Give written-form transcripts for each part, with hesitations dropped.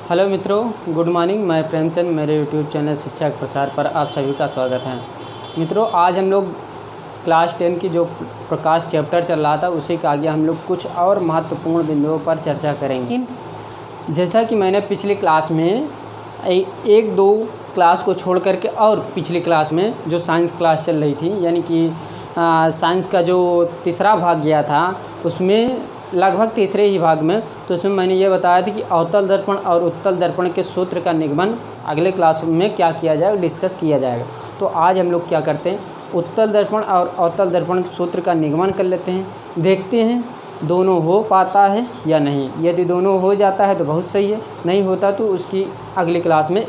Hello मित्रों, good morning. मैं प्रेमचंद, मेरे यूट्यूब चैनल शिक्षा के प्रसार पर आप सभी का स्वागत है। मित्रों, आज हम लोग क्लास 10 की जो प्रकाश चैप्टर चल रहा था उसी के आगे हम लोग कुछ और महत्वपूर्ण बिंदुओं पर चर्चा करेंगे। जैसा कि मैंने पिछली क्लास में एक दो क्लास को छोड़ करके और पिछली क्लास में जो साइंस क्लास चल रही थी, यानी कि साइंस का जो तीसरा भाग गया था उसमें लगभग तीसरे ही भाग में, तो उसमें मैंने ये बताया था कि अवतल दर्पण और उत्तल दर्पण के सूत्र का निगमन अगले क्लास में क्या किया जाएगा, डिस्कस किया जाएगा। तो आज हम लोग क्या करते हैं, उत्तल दर्पण और अवतल दर्पण के सूत्र का निगमन कर लेते हैं, देखते हैं दोनों हो पाता है या नहीं। यदि दोनों हो जाता है तो बहुत सही है, नहीं होता तो उसकी अगली क्लास में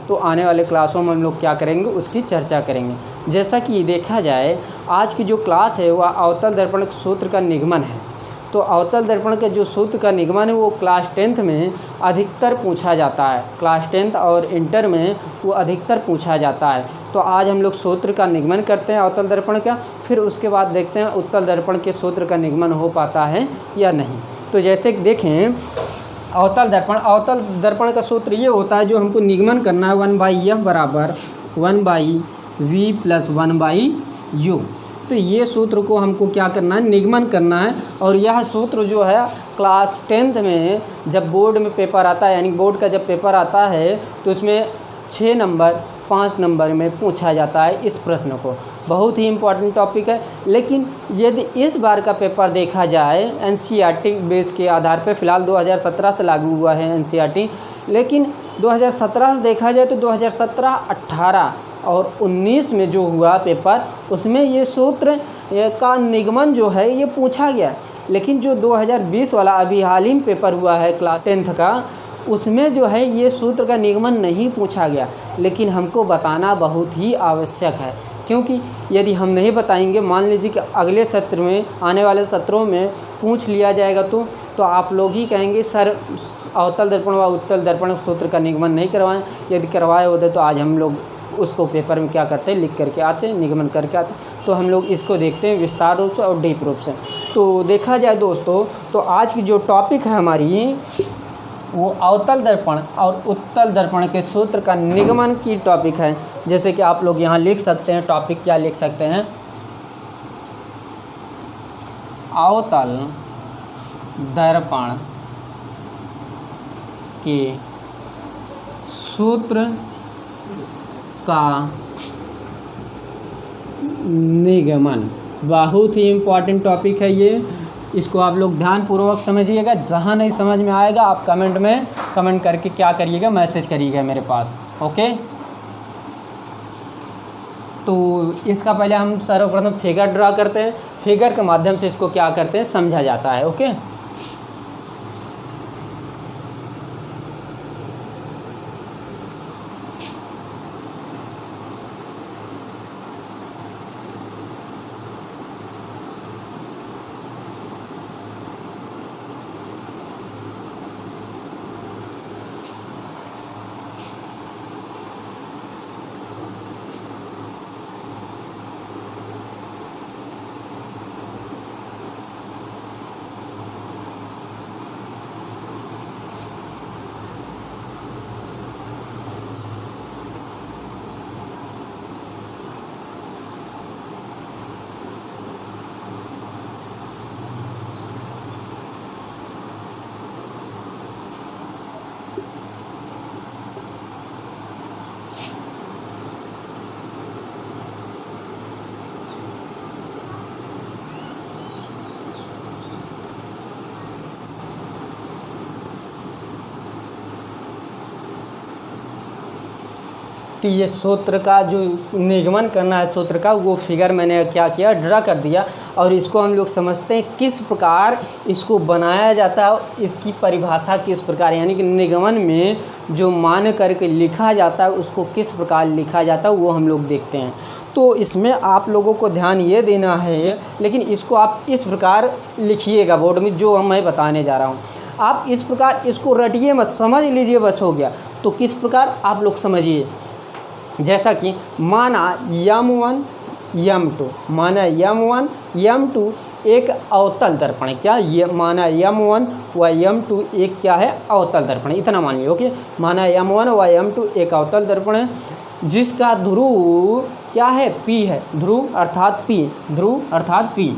तो आने वाले क्लासों में हम लोग क्या करेंगे, उसकी चर्चा करेंगे। जैसा कि देखा जाए, आज की जो क्लास है वह अवतल दर्पण के सूत्र का निगमन है। तो अवतल दर्पण के जो सूत्र का निगमन है वो क्लास 10th में अधिकतर पूछा जाता है, क्लास 10th और इंटर में वो अधिकतर पूछा जाता है। तो आज हम लोग सूत्र का निगमन करते हैं अवतल दर्पण का, फिर उसके बाद देखते हैं उत्तल दर्पण के सूत्र का निगमन हो पाता है या नहीं। तो जैसे देखें, अवतल दर्पण का सूत्र ये होता है, जो हमको निगमन करना है 1/f बराबर 1/v + 1/u। तो ये सूत्र को हमको क्या करना है, निगमन करना है। और यह सूत्र जो है क्लास 10th में जब बोर्ड में पेपर आता है, यानी बोर्ड का जब पेपर आता है तो उसमें 6 नंबर 5 नंबर में पूछा जाता है इस प्रश्न को। बहुत ही इम्पोर्टेंट टॉपिक है। लेकिन यदि इस बार का पेपर देखा जाए एनसीईआरटी बेस के आधार पर, फ़िलहाल 2017 से लागू हुआ है एनसीईआरटी, लेकिन 2017 से देखा जाए तो 2017, 18 और 19 में जो हुआ पेपर, उसमें ये सूत्र का निगमन जो है ये पूछा गया। लेकिन जो 2020 वाला अभी हाल ही में पेपर हुआ है क्लास 10th का, उसमें जो है ये सूत्र का निगमन नहीं पूछा गया। लेकिन हमको बताना बहुत ही आवश्यक है, क्योंकि यदि हम नहीं बताएंगे, मान लीजिए कि अगले सत्र में, आने वाले सत्रों में पूछ लिया जाएगा तो आप लोग ही कहेंगे सर अवतल दर्पण व उत्तल दर्पण सूत्र का निगमन नहीं करवाएं। यदि करवाए होते तो आज हम लोग उसको पेपर में क्या करते हैं, लिख करके आते हैं, निगमन करके आते हैं। तो हम लोग इसको देखते हैं विस्तार रूप से और डीप रूप से। तो देखा जाए दोस्तों, तो आज की जो टॉपिक है हमारी, वो अवतल दर्पण और उत्तल दर्पण के सूत्र का निगमन की टॉपिक है। जैसे कि आप लोग यहाँ लिख सकते हैं, टॉपिक क्या लिख सकते हैं, अवतल दर्पण के सूत्र का निगमन। बहुत ही इम्पॉर्टेंट टॉपिक है ये, इसको आप लोग ध्यानपूर्वक समझिएगा। जहाँ नहीं समझ में आएगा आप कमेंट करके क्या करिएगा, मैसेज करिएगा मेरे पास, ओके। तो इसका पहले हम सर्वप्रथम फिगर ड्रा करते हैं, फिगर के माध्यम से इसको क्या करते हैं, समझा जाता है, ओके। तो ये सूत्र का जो निगमन करना है सूत्र का, वो फिगर मैंने क्या किया, ड्रा कर दिया। और इसको हम लोग समझते हैं किस प्रकार इसको बनाया जाता है, इसकी परिभाषा किस प्रकार, यानी कि निगमन में जो मान करके लिखा जाता है उसको किस प्रकार लिखा जाता है, वो हम लोग देखते हैं। तो इसमें आप लोगों को ध्यान ये देना है, लेकिन इसको आप इस प्रकार लिखिएगा बोर्ड में, जो मैं बताने जा रहा हूँ। आप इस प्रकार इसको रटिए मत, समझ लीजिए, बस हो गया। तो किस प्रकार आप लोग समझिए, जैसा कि माना m1 m2, माना m1 m2 एक अवतल दर्पण। क्या ये माना M1 व M2 एक क्या है अवतल दर्पण, इतना मान लियो। ओके, माना M1 व M2 एक अवतल दर्पण है जिसका ध्रुव क्या है P है, ध्रुव अर्थात P।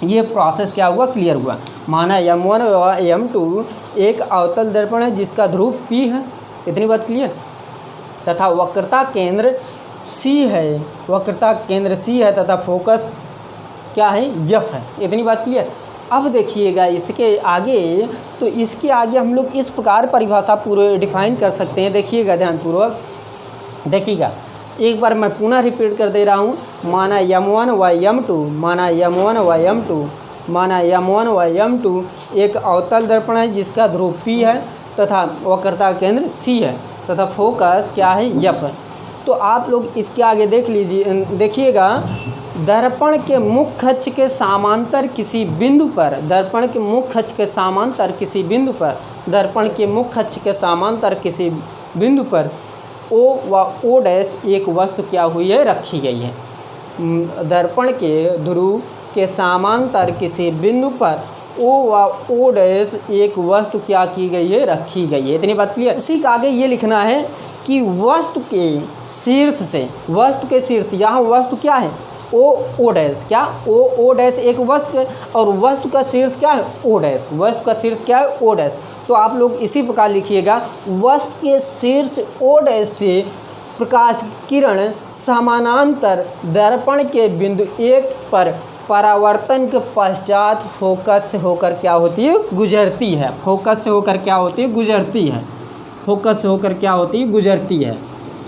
ये प्रोसेस क्या हुआ क्लियर हुआ। माना M1 व M2 एक अवतल दर्पण है जिसका ध्रुव P है, इतनी बात क्लियर। तथा वक्रता केंद्र C है, वक्रता केंद्र C है तथा फोकस क्या है F है, इतनी बात क्लियर। अब देखिएगा इसके आगे, तो इसके आगे हम लोग इस प्रकार परिभाषा पूरे डिफाइन कर सकते हैं। देखिएगा ध्यानपूर्वक, देखिएगा एक बार मैं पुनः रिपीट कर दे रहा हूँ। माना M1 व M2, माना M1 व M2, माना M1 व M2 एक अवतल दर्पण है जिसका ध्रुव P है तथा वक्रता केंद्र C है तथा फोकस क्या है F है। तो आप लोग इसके आगे देख लीजिए, देखिएगा दर्पण के मुख्य अक्ष के समांतर किसी बिंदु पर, दर्पण के मुख्य अक्ष के समांतर किसी बिंदु पर, दर्पण के मुख्य अक्ष के समांतर किसी बिंदु पर O व O डैश एक वस्तु क्या हुई है रखी गई है। दर्पण के ध्रुव के समांतर किसी बिंदु पर O व O डैश एक वस्तु क्या की गई है रखी गई है, इतनी बात क्लियर। उसी के आगे ये लिखना है कि वस्तु के शीर्ष से, वस्तु के शीर्ष, यहाँ वस्तु क्या है O डैश, क्या O डैश एक वस्तु है और वस्तु का शीर्ष क्या है O डैश, वस्तु का शीर्ष क्या है O डैश। तो आप लोग इसी प्रकार लिखिएगा, वस्तु के शीर्ष O डैश से प्रकाश किरण समानांतर दर्पण के बिंदु 1 पर परावर्तन के पश्चात फोकस से होकर क्या होती है गुजरती है, फोकस से होकर क्या होती है गुजरती है, फोकस से होकर क्या होती है गुजरती है,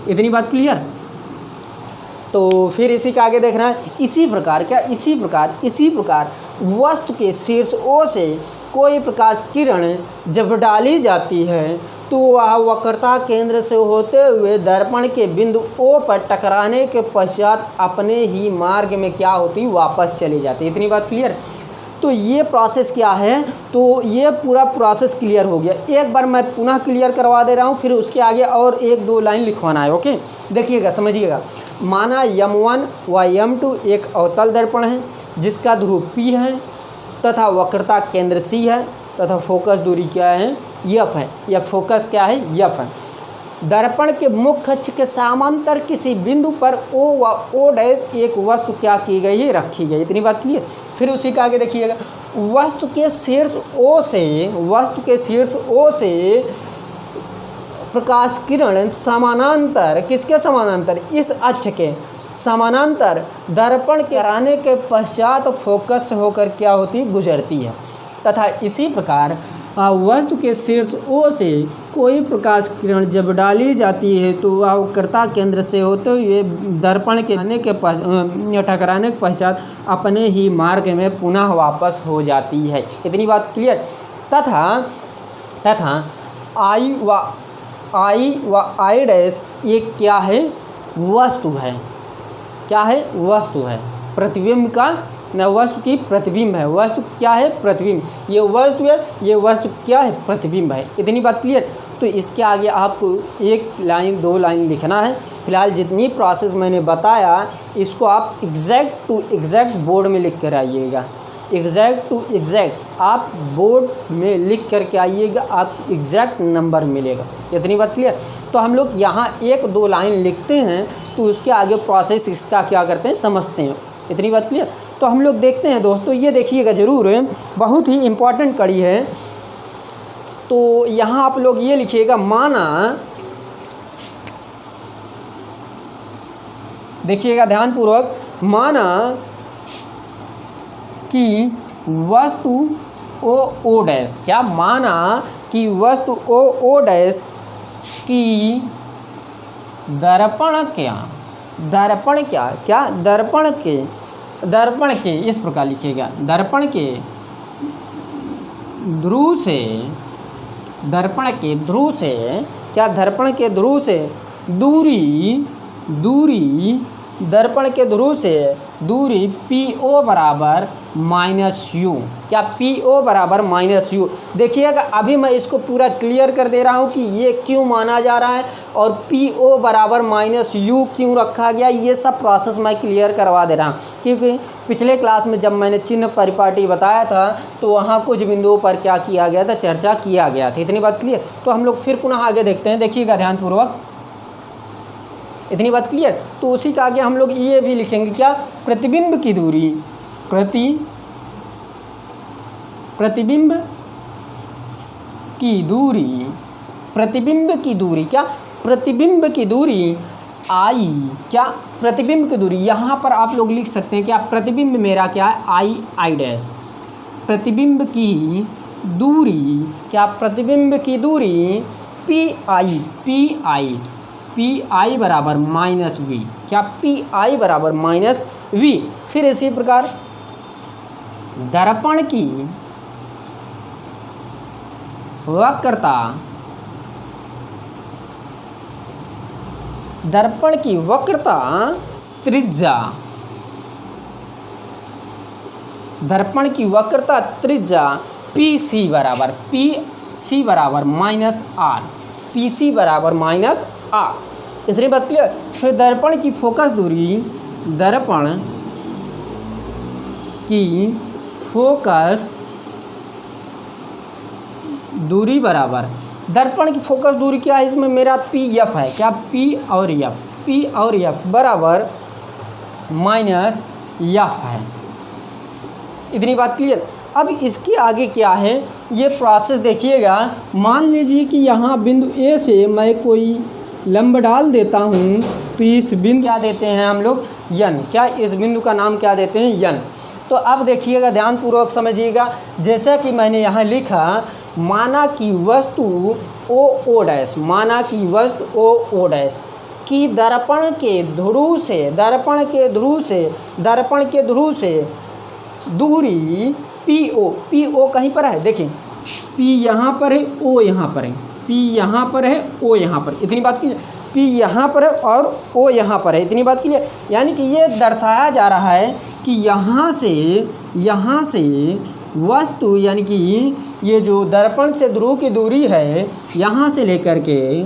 इतनी बात क्लियर। तो फिर इसी के आगे देखना है, इसी प्रकार क्या, इसी प्रकार वस्तु के शीर्ष O से कोई प्रकाश किरण जब डाली जाती है तो वह वक्रता केंद्र से होते हुए दर्पण के बिंदु O पर टकराने के पश्चात अपने ही मार्ग में क्या होती वापस चली जाती है, इतनी बात क्लियर। तो ये प्रोसेस क्या है, तो ये पूरा प्रोसेस क्लियर हो गया। एक बार मैं पुनः क्लियर करवा दे रहा हूँ, फिर उसके आगे और 1-2 लाइन लिखवाना है। ओके, देखिएगा समझिएगा। माना M1 व M2 एक अवतल दर्पण है जिसका ध्रुव P है तथा वक्रता केंद्र C है तथा फोकस दूरी क्या है F है, या फोकस क्या है F है। दर्पण के मुख्य अक्ष के समांतर किसी बिंदु पर O व O डैश एक वस्तु क्या की गई है रखी गई, इतनी बात क्लियर। फिर उसी के आगे देखिएगा, वस्तु के शीर्ष O से प्रकाश किरण समानांतर, किसके समानांतर, इस अक्ष के समानांतर दर्पण के आने के पश्चात फोकस होकर क्या होती गुजरती है। तथा इसी प्रकार वस्तु के शीर्ष O से कोई प्रकाश किरण जब डाली जाती है तो वह वक्रता केंद्र से होते हुए दर्पण के आने के टकराने के पश्चात अपने ही मार्ग में पुनः वापस हो जाती है, इतनी बात क्लियर। तथा I व I डैश एक क्या है वस्तु है, क्या है वस्तु है, प्रतिबिंब का न, वस्तु की प्रतिबिंब है, वस्तु क्या है प्रतिबिंब, ये वस्तु है, ये वस्तु क्या है प्रतिबिंब है, इतनी बात क्लियर। तो इसके आगे आपको 1 लाइन 2 लाइन लिखना है। फिलहाल जितनी प्रोसेस मैंने बताया इसको आप एग्जैक्ट टू एग्जैक्ट बोर्ड में लिख कर आइएगा, एग्जैक्ट टू एग्जैक्ट आप बोर्ड में लिख करके आइएगा, आपको एग्जैक्ट नंबर मिलेगा, इतनी बात क्लियर। तो हम लोग यहाँ 1-2 लाइन लिखते हैं तो उसके आगे प्रोसेस इसका क्या करते हैं समझते हैं, इतनी बात क्लियर। तो हम लोग देखते हैं दोस्तों, ये देखिएगा ज़रूर, बहुत ही इम्पॉर्टेंट कड़ी है। तो यहाँ आप लोग ये लिखिएगा, माना, देखिएगा ध्यानपूर्वक, माना कि वस्तु O डैश, क्या, माना कि वस्तु O डैश की दर्पण के इस प्रकार लिखिएगा, दर्पण के ध्रुव से क्या, दर्पण के ध्रुव से दूरी दर्पण के ध्रुव से दूरी PO बराबर -u। क्या PO बराबर -u। देखिएगा अभी मैं इसको पूरा क्लियर कर दे रहा हूँ कि ये क्यों माना जा रहा है और PO बराबर -u क्यों रखा गया, ये सब प्रोसेस मैं क्लियर करवा दे रहा हूँ। क्योंकि पिछले क्लास में जब मैंने चिन्ह परिपाटी बताया था तो वहाँ कुछ बिंदुओं पर क्या किया गया था, चर्चा किया गया था। इतनी बात क्लियर। तो हम लोग फिर पुनः आगे देखते हैं, देखिएगा ध्यानपूर्वक। इतनी बात क्लियर। तो उसी का आगे हम लोग ये भी लिखेंगे, क्या, प्रतिबिंब की दूरी, प्रतिबिंब की दूरी, प्रतिबिंब की दूरी, क्या, प्रतिबिंब की दूरी आई, क्या, प्रतिबिंब की दूरी। यहाँ पर आप लोग लिख सकते हैं क्या, प्रतिबिंब मेरा क्या है, आई डैश, प्रतिबिंब की दूरी, क्या, प्रतिबिंब की दूरी PI बराबर -v, क्या, PI बराबर -v। फिर इसी प्रकार दर्पण की वक्रता, दर्पण की वक्रता त्रिज्या, दर्पण की वक्रता त्रिज्या PC बराबर -r, PC बराबर -r। इतनी बात क्लियर। फिर दर्पण की फोकस दूरी, दर्पण की फोकस दूरी बराबर, दर्पण की फोकस दूरी क्या है, इसमें मेरा PF है, क्या, P और F बराबर -f है। इतनी बात क्लियर। अब इसके आगे क्या है, ये प्रोसेस देखिएगा। मान लीजिए कि यहाँ बिंदु A से मैं कोई लंब डाल देता हूँ, तो इस बिंदु क्या देते हैं हम लोग, n, क्या, इस बिंदु का नाम क्या देते हैं, n। तो अब देखिएगा, ध्यानपूर्वक समझिएगा। जैसा कि मैंने यहाँ लिखा, माना कि वस्तु OO डैश, माना कि वस्तु OO डैश की दर्पण के ध्रुव से, दर्पण के ध्रुव से दूरी PO कहीं पर है, देखिए P यहाँ पर है, O यहाँ पर है, P यहाँ पर है, O यहाँ पर। इतनी बात की, P यहाँ पर है और O यहाँ पर है। इतनी बात की, यानी कि ये दर्शाया जा रहा है कि यहाँ से वस्तु, यानी कि ये जो दर्पण से ध्रुव की दूरी है, यहाँ से लेकर के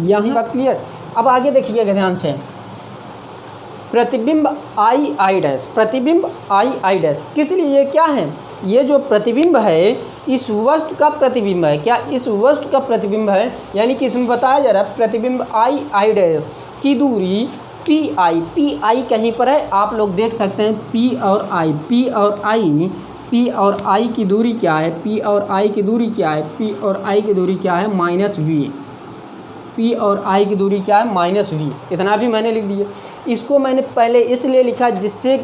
यहाँ, बात क्लियर। अब आगे देखिएगा ध्यान से, प्रतिबिंब आई डैश, प्रतिबिंब आई डैश, किस लिए, ये क्या है, ये जो प्रतिबिंब है इस वस्तु का प्रतिबिंब है, क्या, इस वस्तु का प्रतिबिंब है। यानी कि इसमें बताया जा रहा है प्रतिबिंब आई डैश की दूरी PI कहीं पर है, आप लोग देख सकते हैं, P और I की दूरी क्या है, P और I की दूरी क्या है, P और I की दूरी क्या है, -v, P और I की दूरी क्या है, -v। इतना भी मैंने लिख दिया। इसको मैंने पहले इसलिए लिखा जिससे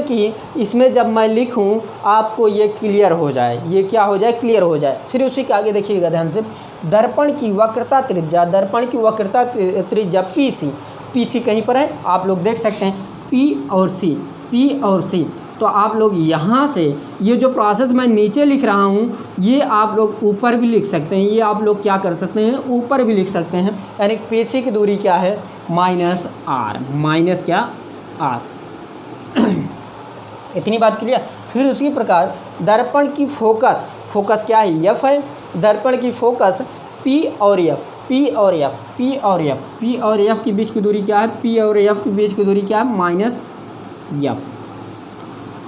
कि इसमें जब मैं लिखूं आपको ये क्लियर हो जाए, ये क्या हो जाए, क्लियर हो जाए। फिर उसी के आगे देखिएगा ध्यान से, दर्पण की वक्रता त्रिज्या, दर्पण की वक्रता त्रिज्या PC कहीं पर है, आप लोग देख सकते हैं, P और C। तो आप लोग यहाँ से ये जो प्रोसेस मैं नीचे लिख रहा हूँ, ये आप लोग ऊपर भी लिख सकते हैं, ये आप लोग क्या कर सकते हैं, ऊपर भी लिख सकते हैं। यानी PC की दूरी क्या है, -r, क्या, r। इतनी बात क्लियर। फिर उसी प्रकार दर्पण की फोकस क्या है, F है, दर्पण की फोकस P और F के बीच की दूरी क्या है, P और F के बीच की दूरी क्या है, -f।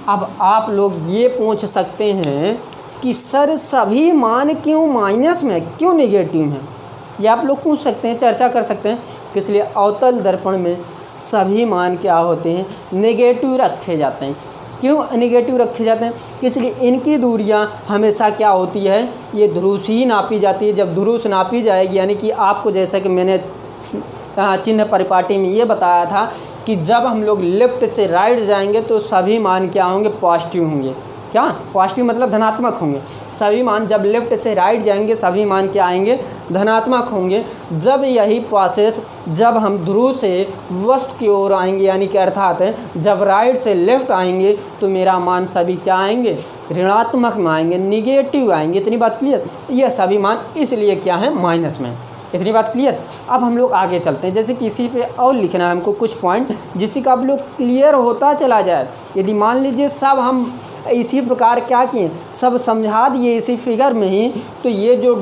अब आप लोग ये पूछ सकते हैं कि सर सभी मान क्यों माइनस में, क्यों नेगेटिव हैं, ये आप लोग पूछ सकते हैं, चर्चा कर सकते हैं। इसलिए अवतल दर्पण में सभी मान क्या होते हैं, नेगेटिव रखे जाते हैं। क्यों नेगेटिव रखे जाते हैं, इसलिए इनकी दूरियां हमेशा क्या होती है, ये ध्रुव से ही नापी जाती है। जब ध्रुव से नापी जाएगी, यानी कि आपको जैसा कि मैंने चिन्ह परिपाटी में ये बताया था कि जब हम लोग लेफ्ट से राइट जाएंगे तो सभी मान क्या होंगे, पॉजिटिव होंगे। क्या, पॉजिटिव मतलब धनात्मक होंगे। सभी मान जब लेफ्ट से राइट जाएंगे सभी मान क्या आएंगे, धनात्मक होंगे। जब यही प्रोसेस जब हम ध्रुव से वस्तु की ओर आएंगे, यानी कि अर्थात जब राइट से लेफ्ट आएंगे तो मेरा मान सभी क्या आएंगे, ऋणात्मक में आएंगे, निगेटिव आएंगे। इतनी बात क्लियर। यह सभी मान इसलिए क्या है, माइनस में। इतनी बात क्लियर। अब हम लोग आगे चलते हैं, जैसे कि इसी पे और लिखना है हमको कुछ पॉइंट जिससे कि आप लोग क्लियर होता चला जाए। यदि मान लीजिए सब हम इसी प्रकार क्या किए, सब समझा दिए इसी फिगर में ही, तो ये जो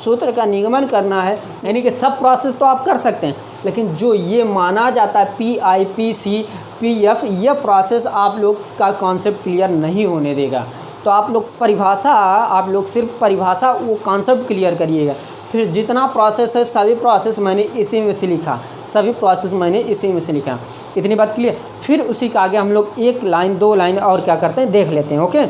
सूत्र का निगमन करना है, यानी कि सब प्रोसेस तो आप कर सकते हैं, लेकिन जो ये माना जाता है PI PC PF, यह प्रोसेस आप लोग का कॉन्सेप्ट क्लियर नहीं होने देगा। तो आप लोग परिभाषा, आप लोग सिर्फ परिभाषा वो कॉन्सेप्ट क्लियर करिएगा। फिर जितना प्रोसेस है सभी प्रोसेस मैंने इसी में से लिखा, सभी प्रोसेस मैंने इसी में से लिखा। इतनी बात क्लियर। फिर उसी के आगे हम लोग एक लाइन दो लाइन और क्या करते हैं देख लेते हैं। ओके,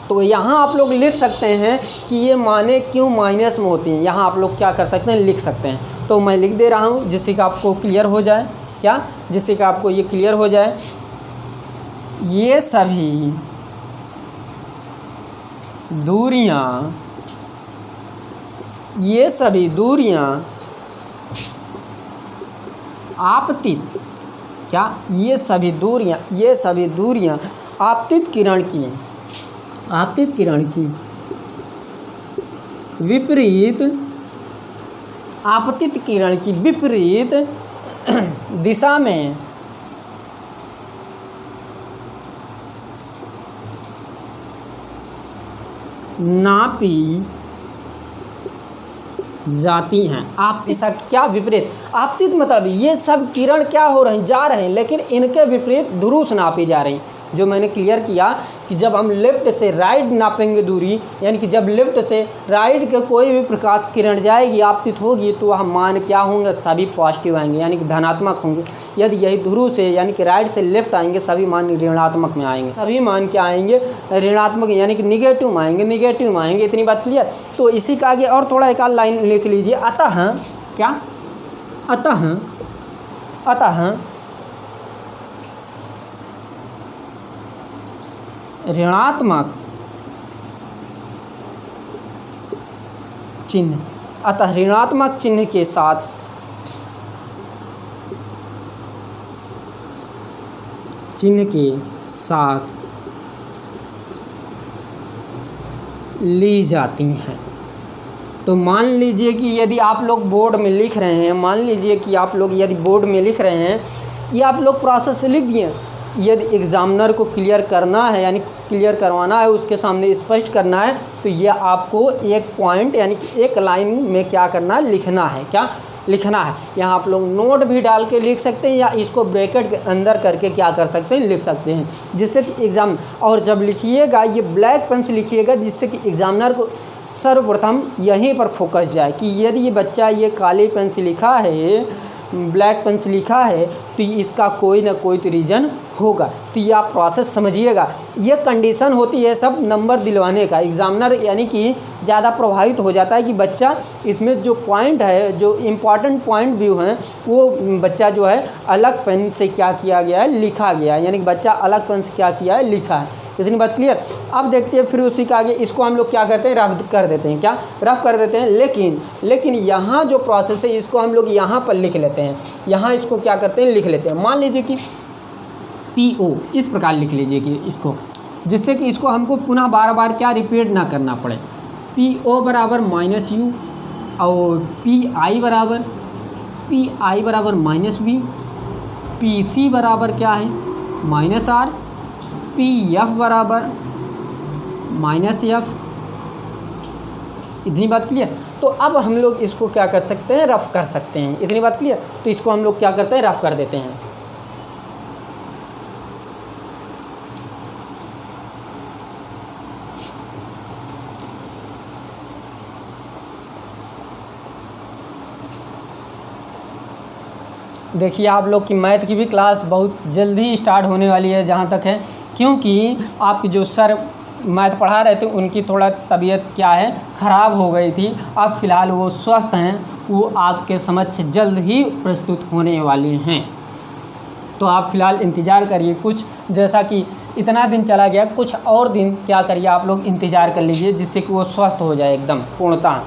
तो यहाँ आप लोग लिख सकते हैं कि ये माने क्यों माइनस में होती हैं, यहाँ आप लोग क्या कर सकते हैं लिख सकते हैं। तो मैं लिख दे रहा हूँ जिससे कि आपको क्लियर हो जाए, क्या, जिससे कि आपको ये क्लियर हो जाए। ये सभी दूरियाँ, ये सभी दूरियाँ आपतित, क्या, ये सभी दूरियाँ आपतित किरण की विपरीत, आपतित किरण की विपरीत दिशा में नापी जाती हैं। आप दिशा क्या विपरीत, आपतित मतलब ये सब किरण क्या हो रही जा रहे हैं, लेकिन इनके विपरीत ध्रुव से नापी जा रही। जो मैंने क्लियर किया कि जब हम लेफ्ट से राइट नापेंगे दूरी, यानी कि जब लेफ्ट से राइट के कोई भी प्रकाश किरण जाएगी आपतित होगी, तो वह मान क्या होंगे, सभी पॉजिटिव आएंगे, यानी कि धनात्मक होंगे। यदि यही ध्रुव से यानी कि राइट से लेफ्ट आएंगे, सभी मान ऋणात्मक में आएंगे, सभी मान क्या आएंगे, ऋणात्मक, यानी कि निगेटिव में आएंगे। इतनी बात क्लियर। तो इसी का आगे और थोड़ा एक आध लाइन लिख लीजिए। अतः क्या, अतः ऋणात्मक चिन्ह, अतः ऋणात्मक चिन्ह के साथ ली जाती हैं। तो मान लीजिए कि यदि आप लोग बोर्ड में लिख रहे हैं, मान लीजिए कि आप लोग यदि बोर्ड में लिख रहे हैं, ये आप लोग प्रोसेस लिख दिए। यदि एग्ज़ामिनर को क्लियर करना है, यानी क्लियर करवाना है, उसके सामने स्पष्ट करना है, तो ये आपको एक पॉइंट यानी कि एक लाइन में क्या करना है, लिखना है। क्या लिखना है, यहाँ आप लोग नोट भी डाल के लिख सकते हैं, या इसको ब्रैकेट के अंदर करके क्या कर सकते हैं, लिख सकते हैं, जिससे कि एग्ज़ाम, और जब लिखिएगा ये ब्लैक पेन से लिखिएगा, जिससे कि एग्ज़ामिनर को सर्वप्रथम यहीं पर फोकस जाए कि यदि ये बच्चा ये काली पेन से लिखा है, ब्लैक पेन से लिखा है, तो इसका कोई ना कोई तो रीज़न होगा। तो ये आप प्रोसेस समझिएगा। ये कंडीशन होती है सब नंबर दिलवाने का। एग्ज़ामिनर यानी कि ज़्यादा प्रभावित हो जाता है कि बच्चा इसमें जो पॉइंट है, जो इम्पॉर्टेंट पॉइंट व्यू हैं, वो बच्चा जो है अलग पेन से क्या किया गया है, लिखा गया है, यानी कि बच्चा अलग पेन से क्या किया है, लिखा है। इतनी बात क्लियर। अब देखते हैं फिर उसी का आगे, इसको हम लोग क्या करते हैं, रफ कर देते हैं। क्या रफ कर देते हैं, लेकिन यहाँ जो प्रोसेस है इसको हम लोग यहाँ पर लिख लेते हैं। यहाँ इसको क्या करते हैं, लिख लेते हैं। मान लीजिए कि PO इस प्रकार लिख लीजिए कि इसको, जिससे कि इसको हमको पुनः बार बार क्या रिपीट ना करना पड़े। PO बराबर -U और PI बराबर -V, PC बराबर क्या है, -R, PF बराबर -F। इतनी बात क्लियर। तो अब हम लोग इसको क्या कर सकते हैं, रफ कर सकते हैं। इतनी बात क्लियर। तो इसको हम लोग क्या करते हैं, रफ कर देते हैं। देखिए आप लोग की मैथ की भी क्लास बहुत जल्दी स्टार्ट होने वाली है, जहाँ तक है, क्योंकि आपके जो सर मैथ पढ़ा रहे थे उनकी थोड़ा तबीयत क्या है, ख़राब हो गई थी। अब फ़िलहाल वो स्वस्थ हैं, वो आपके समक्ष जल्द ही प्रस्तुत होने वाले हैं। तो आप फ़िलहाल इंतज़ार करिए कुछ, जैसा कि इतना दिन चला गया, कुछ और दिन क्या करिए आप लोग इंतज़ार कर लीजिए, जिससे कि वो स्वस्थ हो जाए एकदम पूर्णतः।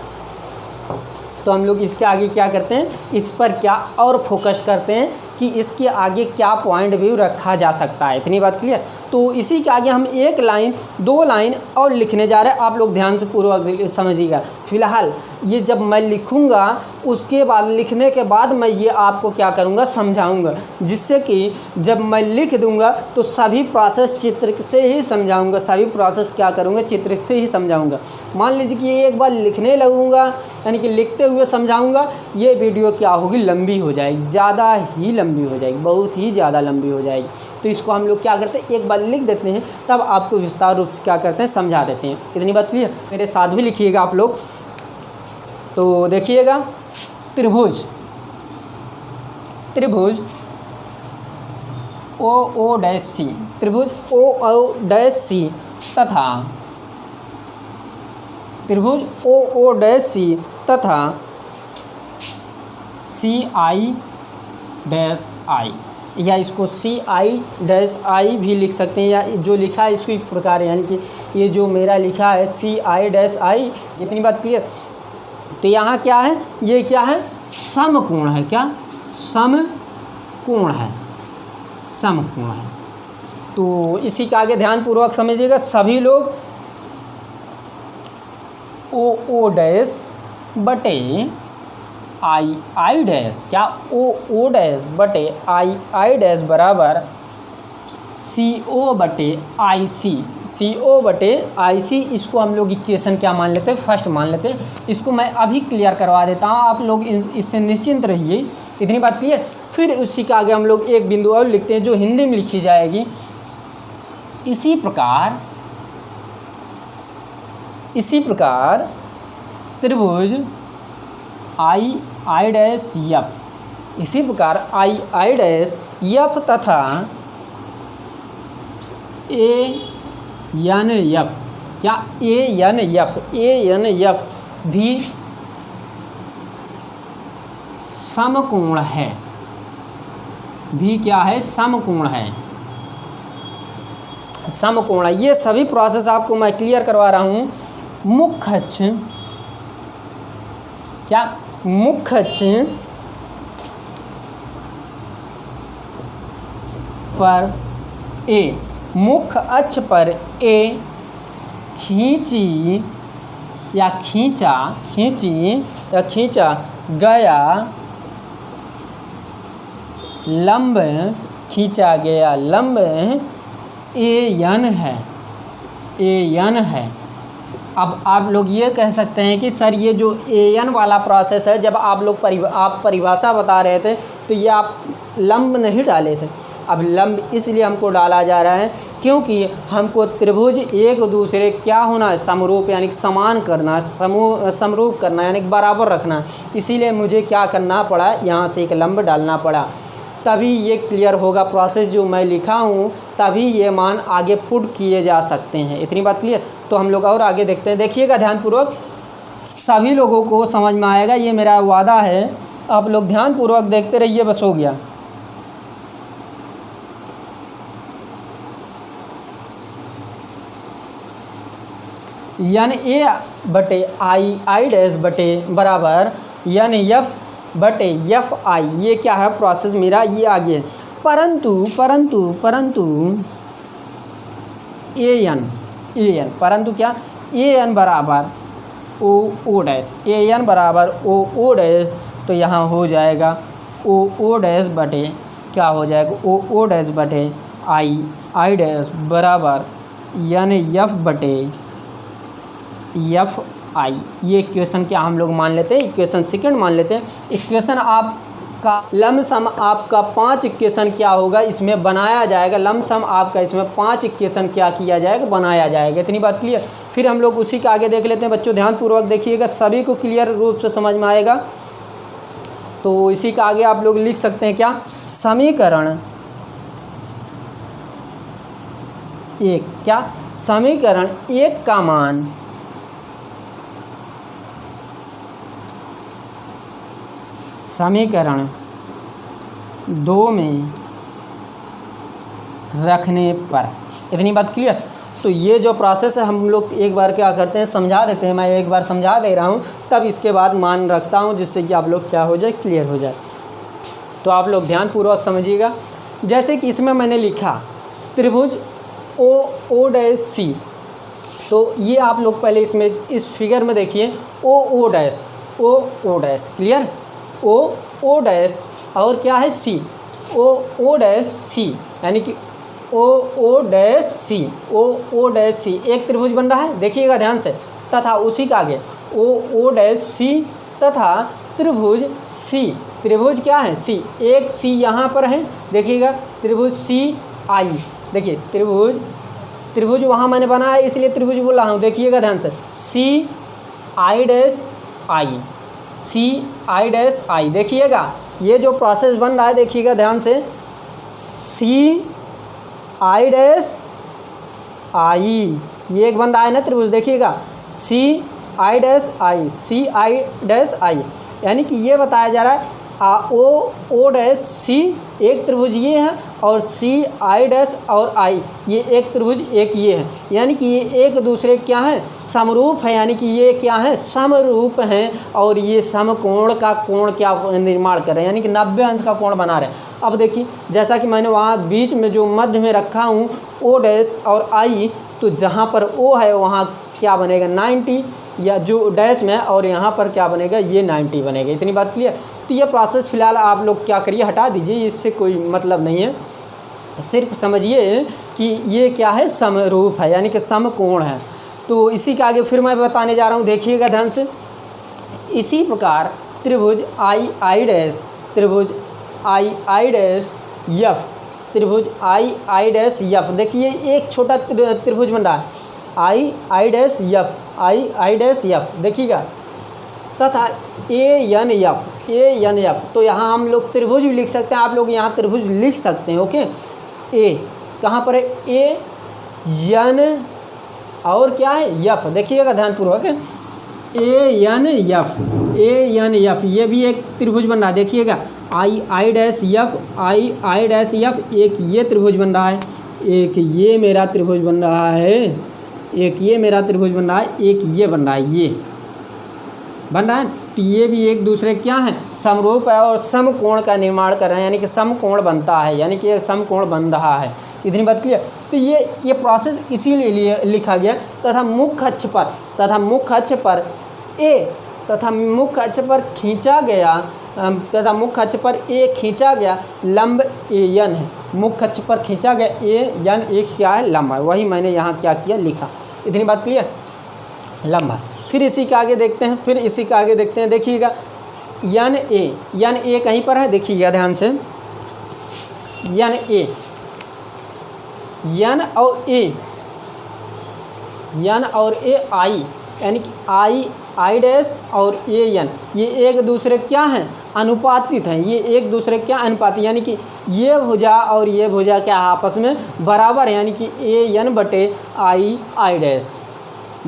तो हम लोग इसके आगे क्या करते हैं, इस पर क्या और फोकस करते हैं कि इसके आगे क्या पॉइंट व्यू रखा जा सकता है। इतनी बात क्लियर। तो इसी के आगे हम एक लाइन 2 लाइन और लिखने जा रहे हैं, आप लोग ध्यान से पूर्वक समझिएगा। फिलहाल ये जब मैं लिखूँगा उसके बाद लिखने के बाद मैं ये आपको क्या करूँगा समझाऊँगा, जिससे कि जब मैं लिख दूँगा तो सभी प्रोसेस चित्र से ही समझाऊँगा, सभी प्रोसेस क्या करूँगा चित्र से ही समझाऊँगा। मान लीजिए कि एक बार लिखने लगूँगा यानी कि लिखते हुए समझाऊँगा, ये वीडियो क्या होगी लंबी हो जाएगी, ज़्यादा ही लंबी हो जाएगी, बहुत ही ज़्यादा लंबी हो जाएगी। तो इसको हम लोग क्या करते हैं, एक बार लिख देते हैं तब आपको विस्तार रूप से क्या करते हैं समझा देते हैं। इतनी बात क्लियर, मेरे साथ भी लिखिएगा आप लोग। तो देखिएगा, त्रिभुज OO' त्रिभुज OO' तथा त्रिभुज OO' तथा CI' या इसको CI' भी लिख सकते हैं, या जो लिखा है इसको एक प्रकार यानी कि ये जो मेरा लिखा है CI', इतनी बात क्लियर। तो यहाँ क्या है, ये क्या है समकोण है, क्या समकोण है, समकोण है। तो इसी के आगे ध्यानपूर्वक समझिएगा सभी लोग। OO' बटे II', क्या OO' बटे II' बराबर CO बटे IC। इसको हम लोग इक्वेशन क्या मान लेते हैं, फर्स्ट मान लेते हैं। इसको मैं अभी क्लियर करवा देता हूँ, आप लोग इससे निश्चिंत रहिए। इतनी बात क्लियर। फिर उसी के आगे हम लोग एक बिंदु और लिखते हैं जो हिंदी में लिखी जाएगी। इसी प्रकार त्रिभुज II', इसी प्रकार II' तथा ANF, क्या ANF भी समकोण है, भी क्या है समकोण है, समकोण है। ये सभी प्रोसेस आपको मैं क्लियर करवा रहा हूँ। मुख्य अक्ष, क्या मुख्य अक्ष पर A, मुख्य अक्ष पर A खींची या खींचा गया लंब, खींचा गया लंब AN है। अब आप लोग ये कह सकते हैं कि सर ये जो AN वाला प्रोसेस है, जब आप लोग आप परिभाषा बता रहे थे तो ये आप लंब नहीं डाले थे। अब लंब इसलिए हमको डाला जा रहा है क्योंकि हमको त्रिभुज एक दूसरे क्या होना है समरूप, यानी समान करना, समरूप करना, यानी बराबर रखना। इसीलिए मुझे क्या करना पड़ा, यहाँ से एक लंब डालना पड़ा, तभी ये क्लियर होगा प्रोसेस जो मैं लिखा हूँ, तभी ये मान आगे पुट किए जा सकते हैं। इतनी बात क्लियर। तो हम लोग और आगे देखते हैं, देखिएगा ध्यानपूर्वक, सभी लोगों को समझ में आएगा, ये मेरा वादा है। आप लोग ध्यानपूर्वक देखते रहिए, बस हो गया। NA बटे I' बटे बराबर NF बटे FI, ये क्या है प्रोसेस मेरा, ये आगे है। परंतु AN, परंतु क्या AN बराबर OO', बराबर OO', तो यहाँ हो जाएगा OO' बटे क्या हो जाएगा OO' बटे I' बराबर NF बटे FI। ये इक्वेशन क्या हम लोग मान लेते हैं, इक्वेशन सेकंड मान लेते हैं। इक्वेशन आपका लमसम आपका 5 इक्वेशन क्या होगा इसमें बनाया जाएगा, लमसम आपका इसमें 5 इक्वेशन क्या किया जाएगा, बनाया जाएगा। इतनी बात क्लियर। फिर हम लोग उसी के आगे देख लेते हैं। बच्चों ध्यानपूर्वक देखिएगा, सभी को क्लियर रूप से समझ में आएगा। तो इसी के आगे आप लोग लिख सकते हैं क्या, समीकरण 1, क्या समीकरण 1 का मान समीकरण 2 में रखने पर। इतनी बात क्लियर। तो ये जो प्रोसेस है हम लोग एक बार क्या करते हैं, समझा देते हैं। मैं एक बार समझा दे रहा हूँ, तब इसके बाद मान रखता हूँ, जिससे कि आप लोग क्या हो जाए, क्लियर हो जाए। तो आप लोग ध्यानपूर्वक समझिएगा। जैसे कि इसमें मैंने लिखा त्रिभुज ओ डैश सी। तो ये आप लोग पहले इसमें इस फिगर में देखिए O dash clear, O dash और क्या है सी, ओ डैश सी, यानी कि ओ डैश सी एक त्रिभुज बन रहा है, देखिएगा ध्यान से, तथा उसी का आगे ओ डैश सी तथा त्रिभुज सी, त्रिभुज क्या है सी, एक सी यहाँ पर है, देखिएगा त्रिभुज सी आई, देखिए त्रिभुज वहाँ मैंने बनाया है इसलिए त्रिभुज बोल रहा हूँ, देखिएगा ध्यान से, सी आई डैश आई, देखिएगा ये जो प्रोसेस बन रहा है, देखिएगा ध्यान से, सी आई डैश आई, ये एक बन रहा है ना त्रिभुज, देखिएगा सी आई डैश आई, यानी कि ये बताया जा रहा है ओ डैश सी एक त्रिभुज ये है और सी आई डैश और आई ये एक त्रिभुज एक ये है, यानी कि ये एक दूसरे क्या है समरूप है, यानी कि ये क्या है समरूप हैं और ये समकोण का कोण क्या निर्माण कर रहे हैं, यानी कि 90 अंश का कोण बना रहे हैं। अब देखिए जैसा कि मैंने वहाँ बीच में जो मध्य में रखा हूँ ओ डैश और आई, तो जहाँ पर ओ है वहाँ क्या बनेगा 90, या जो डैश में और यहाँ पर क्या बनेगा ये 90 बनेगा। इतनी बात क्लियर। तो ये प्रोसेस फिलहाल आप लोग क्या करिए हटा दीजिए, इससे कोई मतलब नहीं है, सिर्फ समझिए कि ये क्या है समरूप है, यानी कि समकोण है। तो इसी के आगे फिर मैं बताने जा रहा हूँ, देखिएगा ध्यान से। इसी प्रकार त्रिभुज आई डैश, त्रिभुज आई डैश एफ, त्रिभुज आई डैश एफ, देखिए एक छोटा त्रिभुज बन रहा है आई डैश एफ, देखिएगा, तथा एन एफ, तो यहाँ हम लोग त्रिभुज भी लिख सकते हैं, आप लोग यहाँ त्रिभुज लिख सकते हैं, ओके। ए कहाँ पर है, ए एन और क्या है एफ, देखिएगा ध्यानपूर्वक, ए एन एफ, ये भी एक त्रिभुज बन रहा है, देखिएगा आई डैश एफ, एक ये त्रिभुज बन रहा है, एक ये मेरा त्रिभुज बन रहा है, एक ये मेरा त्रिभुज बन रहा है, एक ये बन रहा है, ये बन रहा है। तो ये भी एक दूसरे क्या है समरूप है और समकोण का निर्माण कर रहे हैं, यानी कि समकोण बनता है, यानी कि समकोण बन रहा है। इतनी बात क्लियर। तो ये प्रोसेस इसीलिए लिखा गया, तथा मुख्य अक्ष पर ए तथा मुख्य अक्ष पर खींचा गया खींचा गया लंब ए एन है, मुख्य अक्ष पर खींचा गया ए एन एक क्या है लंब है, वही मैंने यहाँ क्या किया लिखा। इतनी बात क्लियर, लंब है। फिर इसी के आगे देखते हैं, देखिएगा एन ए कहीं पर है, देखिएगा ध्यान से, एन और ए आई, यानी कि आई डैश और ए एन ये एक दूसरे क्या हैं अनुपातिक हैं, ये एक दूसरे क्या अनुपातिक, यानी कि ये भुजा और ये भुजा क्या आपस में बराबर है, यानी कि ए एन बटे आई डैश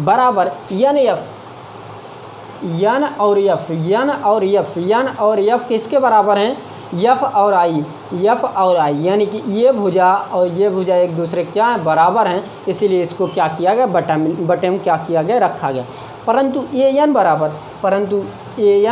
बराबर एन और एफ किसके बराबर हैं, एफ और आई, यानी कि ये भुजा और ये भुजा एक दूसरे क्या है बराबर हैं, इसीलिए इसको क्या किया गया बटे में क्या किया गया रखा गया। परंतु ए एन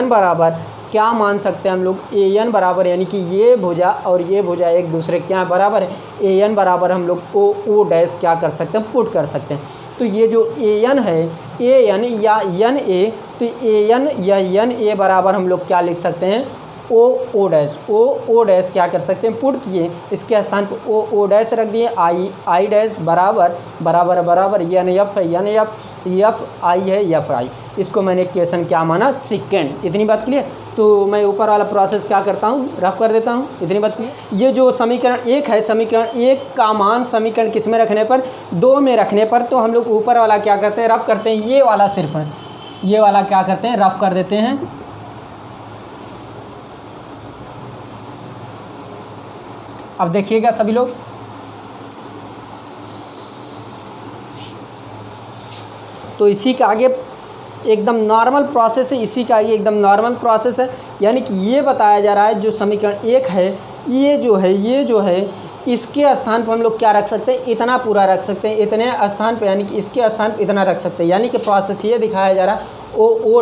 बराबर क्या मान सकते हैं हम लोग, ए एन बराबर यानी कि ये भुजा और ये भुजा एक दूसरे क्या बराबर है, ए एन बराबर हम लोग ओ डैश क्या कर सकते हैं पुट कर सकते हैं। तो ये जो ए एन है ए एन या एन ए, तो ए एन या एन ए बराबर हम लोग क्या लिख सकते हैं ओ डैश क्या कर सकते हैं पुट किए, इसके स्थान पर ओ डैश रख दिए, आई डैश बराबर एन एफ आई है एफ आई, इसको मैंने इक्वेशन क्या माना सेकेंड। इतनी बात क्लियर। तो मैं ऊपर वाला प्रोसेस क्या करता हूँ रफ कर देता हूँ। इतनी बात क्लियर। ये जो समीकरण एक है, समीकरण एक का मान समीकरण किस में रखने पर 2 में रखने पर, तो हम लोग ऊपर वाला क्या करते हैं रफ करते हैं, ये वाला सिर्फ है, ये वाला क्या करते हैं रफ कर देते हैं। अब देखिएगा सभी लोग, तो इसी के आगे एकदम नॉर्मल प्रोसेस है, इसी का आगे एकदम नॉर्मल प्रोसेस है, यानी कि ये बताया जा रहा है जो समीकरण एक है ये जो है इसके स्थान पर हम लोग क्या रख सकते हैं, इतना पूरा रख सकते हैं, इतने स्थान पर, यानी कि इसके स्थान पर इतना रख सकते हैं, यानी कि प्रोसेस ये दिखाया जा रहा है ओ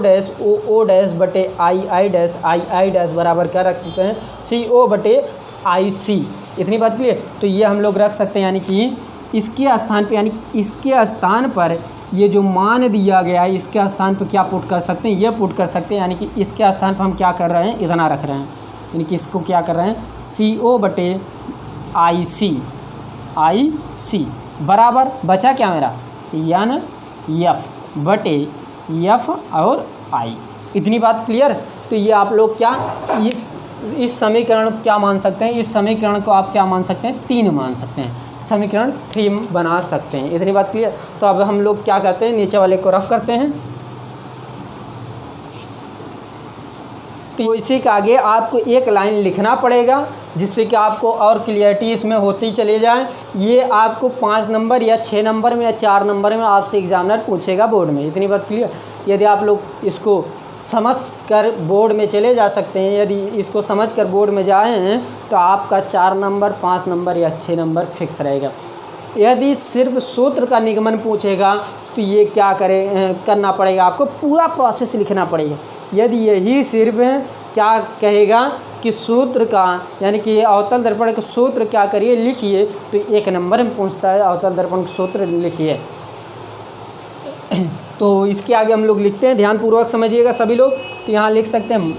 डैश बटे आई डैश बराबर क्या रख सकते हैं CO बटे IC। इतनी बात क्लियर। तो ये हम लोग रख सकते हैं, यानी कि इसके स्थान पे यानी कि इसके स्थान पर ये जो मान दिया गया है इसके स्थान पर क्या पुट कर सकते हैं, ये पुट कर सकते हैं। यानी कि इसके स्थान पर हम क्या कर रहे हैं, इतना रख रहे हैं, यानी कि इसको क्या कर रहे हैं, CO बटे IC बराबर बचा क्या मेरा NF बटे F और I। इतनी बात क्लियर। तो ये आप लोग क्या इस समीकरण को क्या मान सकते हैं, इस समीकरण को आप क्या मान सकते हैं, 3 मान सकते हैं, समीकरण 3 बना सकते हैं। इतनी बात क्लियर। तो अब हम लोग क्या करते हैं, नीचे वाले को रफ करते हैं। तो इसी के आगे आपको एक लाइन लिखना पड़ेगा जिससे कि आपको और क्लियरिटी इसमें होती चली जाए। ये आपको 5 नंबर या 6 नंबर में या 4 नंबर में आपसे एग्जामिनर पूछेगा बोर्ड में। इतनी बात क्लियर। यदि आप लोग इसको समझ कर बोर्ड में चले जा सकते हैं, यदि इसको समझ कर बोर्ड में जाए हैं तो आपका 4 नंबर 5 नंबर या 6 नंबर फिक्स रहेगा। यदि सिर्फ सूत्र का निगमन पूछेगा तो ये क्या करना पड़ेगा, आपको पूरा प्रोसेस लिखना पड़ेगा। यदि यही सिर्फ क्या कहेगा कि सूत्र का यानी कि अवतल दर्पण का सूत्र क्या करिए लिखिए, तो 1 नंबर में पूछता है अवतल दर्पण का सूत्र लिखिए। तो इसके आगे हम लोग लिखते हैं, ध्यानपूर्वक समझिएगा सभी लोग। तो यहाँ लिख सकते हैं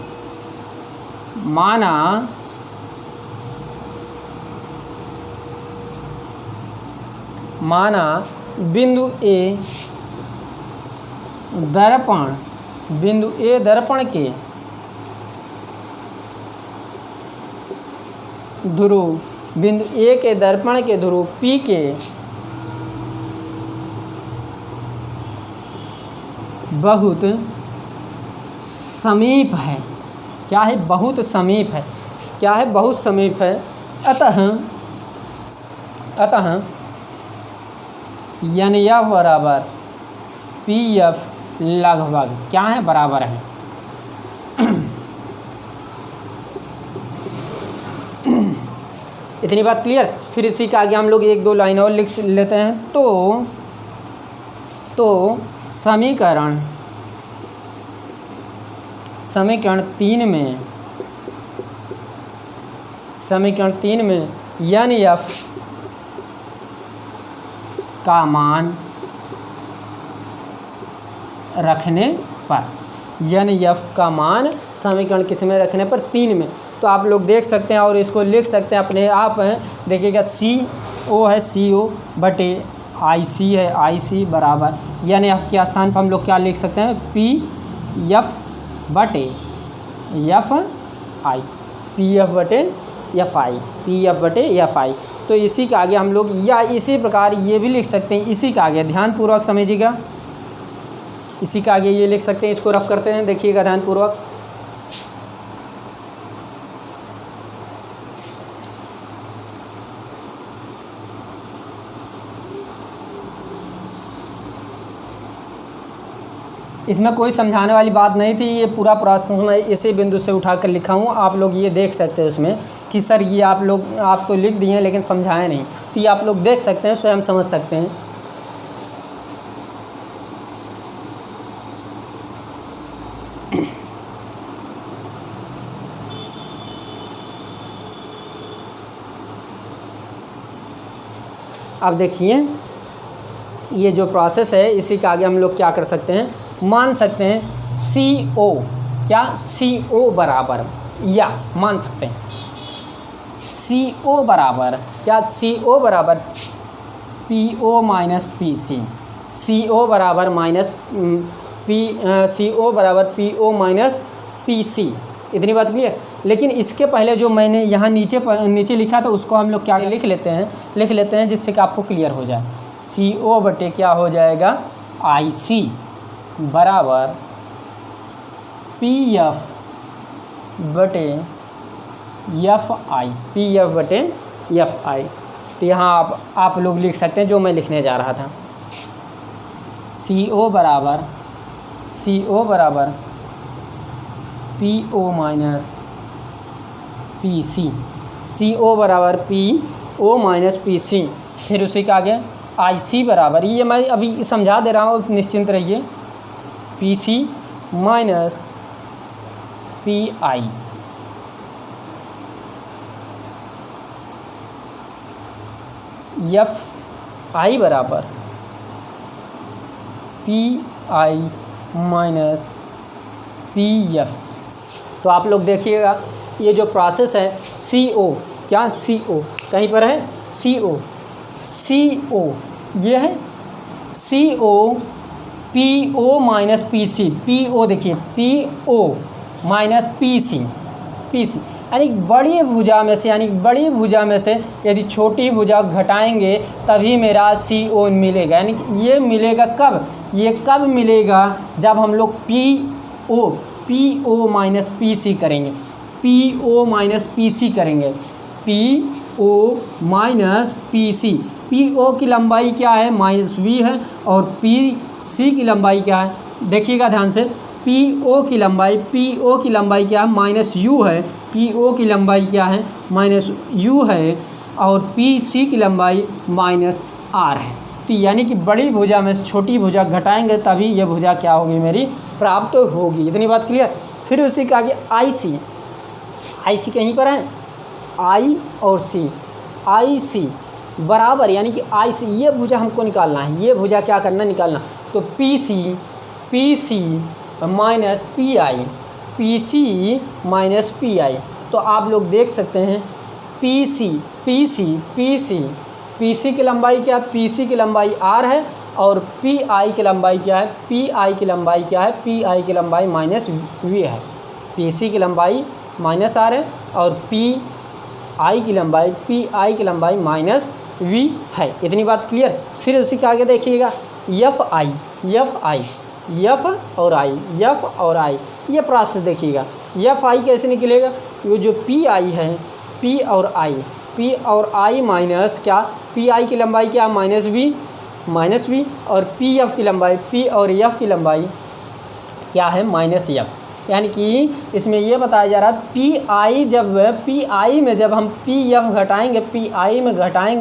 माना बिंदु ए दर्पण के ध्रुव बिंदु ए के दर्पण के ध्रुव P के बहुत समीप है। क्या है, बहुत समीप है। क्या है, बहुत समीप है। अतः NF बराबर PF लगभग क्या है, बराबर है। इतनी बात क्लियर। फिर इसी के आगे हम लोग 1-2 लाइन और लिख लेते हैं। तो समीकरण 3 में NF का मान रखने पर, NF का मान समीकरण किस में रखने पर, 3 में। तो आप लोग देख सकते हैं और इसको लिख सकते हैं अपने आप हैं। देखिएगा CO है, CO बटे IC है, IC बराबर NF के स्थान पर हम लोग क्या लिख सकते हैं, PF बटे FI, PF बटे FI। तो इसी के आगे हम लोग या इसी प्रकार ये भी लिख सकते हैं। इसी के आगे ध्यानपूर्वक समझिएगा, इसी के आगे ये लिख सकते हैं। इसको रफ करते हैं, देखिएगा ध्यानपूर्वक। इसमें कोई समझाने वाली बात नहीं थी, ये पूरा प्रोसेस मैं इसी बिंदु से उठाकर लिखा हूँ। आप लोग ये देख सकते हैं उसमें कि सर ये आप तो लिख दिए लेकिन समझाए नहीं। तो ये आप लोग देख सकते हैं, स्वयं समझ सकते हैं। अब देखिए ये जो प्रोसेस है इसी के आगे हम लोग क्या कर सकते हैं, मान सकते हैं CO क्या, CO बराबर या मान सकते हैं CO बराबर क्या, CO बराबर PO माइनस PC, CO बराबर CO बराबर PO माइनस PC। इतनी बात क्लियर। लेकिन इसके पहले जो मैंने यहाँ नीचे लिखा था उसको हम लोग क्या लिख लेते हैं जिससे कि आपको क्लियर हो जाए। CO बटे क्या हो जाएगा, IC बराबर PF बटे FI। तो यहाँ आप लोग लिख सकते हैं जो मैं लिखने जा रहा था। CO बराबर PO माइनस PC, CO बराबर PO माइनस PC। फिर उसी के आगे IC बराबर, ये मैं अभी समझा दे रहा हूँ, निश्चिंत रहिए, PC माइनस PI। आई बराबर P I minus P F. तो आप लोग देखिएगा ये जो प्रोसेस है सी ओ, क्या सी ओ कहीं पर है, सी ओ, सी ओ ये है C O P O minus P C, P O देखिए P O minus P C, P C यानी बड़ी भुजा में से, यानी बड़ी भुजा में से यदि छोटी भुजा घटाएंगे तभी मेरा सी ओ मिलेगा। यानी ये मिलेगा कब, ये कब मिलेगा जब हम लोग P O minus P C करेंगे, P O minus P C करेंगे, P O minus P C. P O की लंबाई क्या है, माइनस वी है, और पी सी की लंबाई क्या है, देखिएगा ध्यान से, पी ओ की लंबाई क्या है, माइनस यू है, पी ओ की लंबाई क्या है, माइनस यू है, और पी सी की लंबाई माइनस आर है। तो यानी कि बड़ी भुजा में छोटी भुजा घटाएंगे तभी ये भुजा क्या होगी, मेरी प्राप्त होगी। इतनी बात क्लियर। फिर उसी के आगे आई सी, आई सी कहीं पर है, आई और सी, आई सी बराबर, यानी कि आई सी ये भुजा हमको निकालना है, ये भुजा क्या करना, निकालना। तो P C minus P I, P C minus P I. तो आप लोग देख सकते हैं पी सी की लंबाई क्या है, पी सी की लंबाई आर है, और पी आई की लंबाई क्या है, पी आई की लंबाई क्या है, पी आई की लंबाई माइनस वी है। पी सी की लंबाई माइनस आर है और पी आई की लंबाई माइनस वी है। इतनी बात क्लियर। फिर उसी के आगे देखिएगा एफ और आई, ये प्रोसेस देखिएगा। एफ आई कैसे निकलेगा, ये जो पी आई है, पी और आई माइनस क्या, पी आई की लंबाई क्या, माइनस वी, और पी एफ की लंबाई, पी और एफ की लंबाई क्या है, माइनस एफ। यानी कि इसमें ये बताया जा रहा है पी आई में जब हम पी एफ घटाएंगे,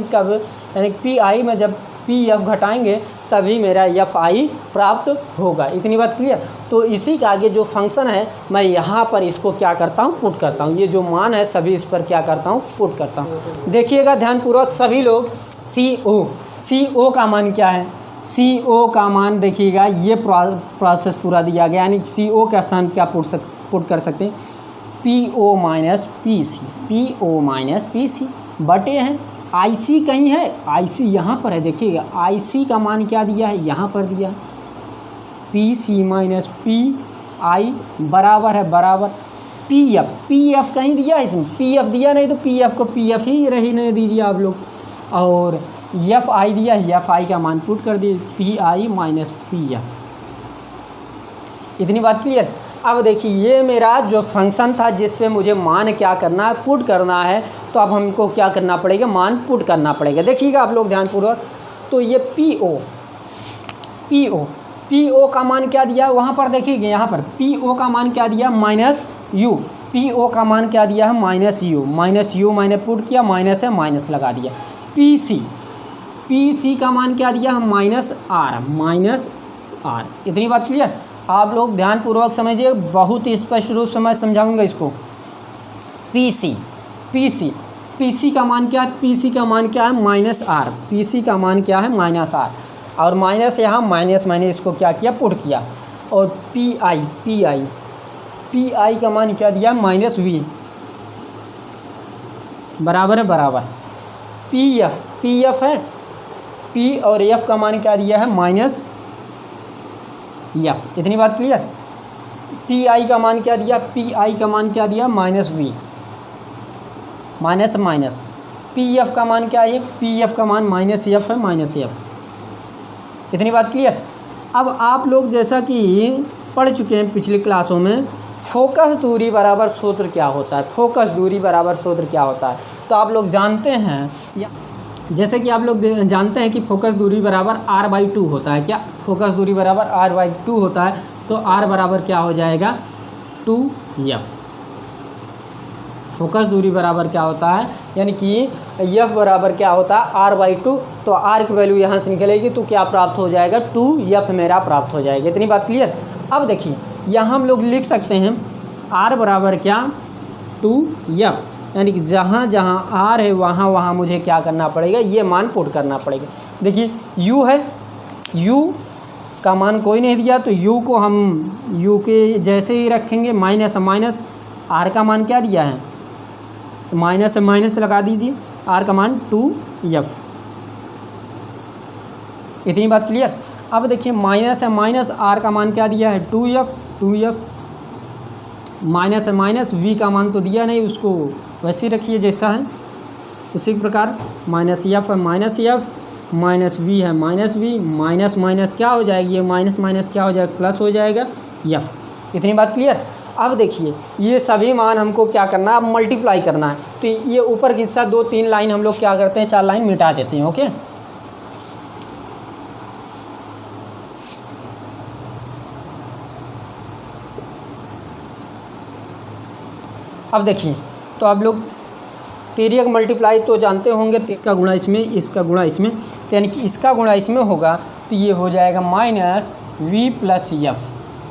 कब, यानी पी आई में जब पी एफ घटाएंगे तभी मेरा एफ आई प्राप्त होगा। इतनी बात क्लियर। तो इसी के आगे जो फंक्शन है मैं यहाँ पर इसको क्या करता हूँ, पुट करता हूँ। ये जो मान है सभी इस पर क्या करता हूँ, पुट करता हूँ। देखिएगा ध्यानपूर्वक सभी लोग। सी ओ का मान क्या है, सी ओ का मान देखिएगा, ये प्रोसेस पूरा दिया गया, यानी सी ओ के स्थान क्या पुट कर सकते हैं, P O minus P C बटे हैं आई सी कहीं है, आई सी यहाँ पर है, देखिएगा आई सी का मान क्या दिया है, यहाँ पर दिया है, P C minus P I बराबर पी एफ कहीं दिया है, इसमें पी एफ दिया नहीं तो पी एफ को पी एफ ही रहने दीजिए आप लोग, और एफ आई दिया है, एफ आई का मान पुट कर दीजिए, P I minus P F. इतनी बात क्लियर। अब देखिए ये मेरा जो फंक्शन था जिस पे मुझे मान क्या करना है, पुट करना है, तो अब हमको क्या करना पड़ेगा, मान पुट करना पड़ेगा। देखिएगा आप लोग ध्यानपूर्वक। तो ये पी ओ का मान क्या दिया वहाँ पर, देखिएगा यहाँ पर पी ओ का मान क्या दिया, माइनस यू, पी ओ का मान क्या दिया है, माइनस यू मैंने पुट किया, माइनस है माइनस लगा दिया। पी सी का मान क्या दिया है, माइनस आर। इतनी बात क्लियर। आप लोग ध्यानपूर्वक समझिए, बहुत ही स्पष्ट रूप से मैं समझाऊंगा इसको। पी सी का मान क्या है, पी सी का मान क्या है, माइनस आर, पी सी का मान क्या है, माइनस आर, और माइनस यहाँ माइनस मैंने इसको क्या किया, पुट किया, और पी आई का मान क्या दिया, माइनस वी बराबर पी एफ है, पी और एफ का मान क्या दिया है, माइनस एफ। इतनी बात क्लियर। पी आई का मान क्या दिया, minus V, minus. P F का मान क्या है, पी एफ का मान माइनस एफ है, माइनस एफ। इतनी बात क्लियर। अब आप लोग जैसा कि पढ़ चुके हैं पिछली क्लासों में, फोकस दूरी बराबर सूत्र क्या होता है, तो आप लोग जानते हैं, जैसे कि आप लोग जानते हैं कि फोकस दूरी बराबर r/2 होता है। क्या फोकस दूरी बराबर r/2 होता है, तो r बराबर क्या हो जाएगा, 2f। फोकस दूरी बराबर क्या होता है, यानी कि f बराबर क्या होता है, r/2। तो r की वैल्यू यहाँ से निकलेगी तो क्या प्राप्त हो जाएगा, 2f मेरा प्राप्त हो जाएगा। इतनी बात क्लियर। अब देखिए यहाँ हम लोग लिख सकते हैं r बराबर क्या, 2f। यानी कि जहाँ जहाँ आर है वहाँ वहाँ मुझे क्या करना पड़ेगा, ये मान पुट करना पड़ेगा। देखिए यू है, यू का मान कोई नहीं दिया तो यू को हम यू के जैसे ही रखेंगे, माइनस माइनस आर का मान क्या दिया है, तो माइनस से माइनस लगा दीजिए, आर का मान 2f। इतनी बात क्लियर। अब देखिए माइनस है माइनस आर का मान क्या दिया है 2f, माइनस है माइनस वी का मान तो दिया नहीं, उसको वैसे ही रखिए जैसा है। उसी प्रकार माइनस एफ है माइनस एफ, माइनस वी है माइनस वी, माइनस माइनस क्या हो जाएगी, ये माइनस माइनस क्या हो जाएगा, प्लस हो जाएगा एफ। इतनी बात क्लियर। अब देखिए ये सभी मान हमको क्या करना है, अब मल्टीप्लाई करना है। तो ये ऊपर का हिस्सा 2-3 लाइन हम लोग क्या करते हैं, 4 लाइन मिटा देते हैं। ओके, अब देखिए तो आप लोग तिर्यक मल्टीप्लाई तो जानते होंगे, तो इसका गुणा इसमें, इसका गुणा इसमें, तो यानी कि इसका गुणा इसमें होगा तो ये हो जाएगा minus V plus F,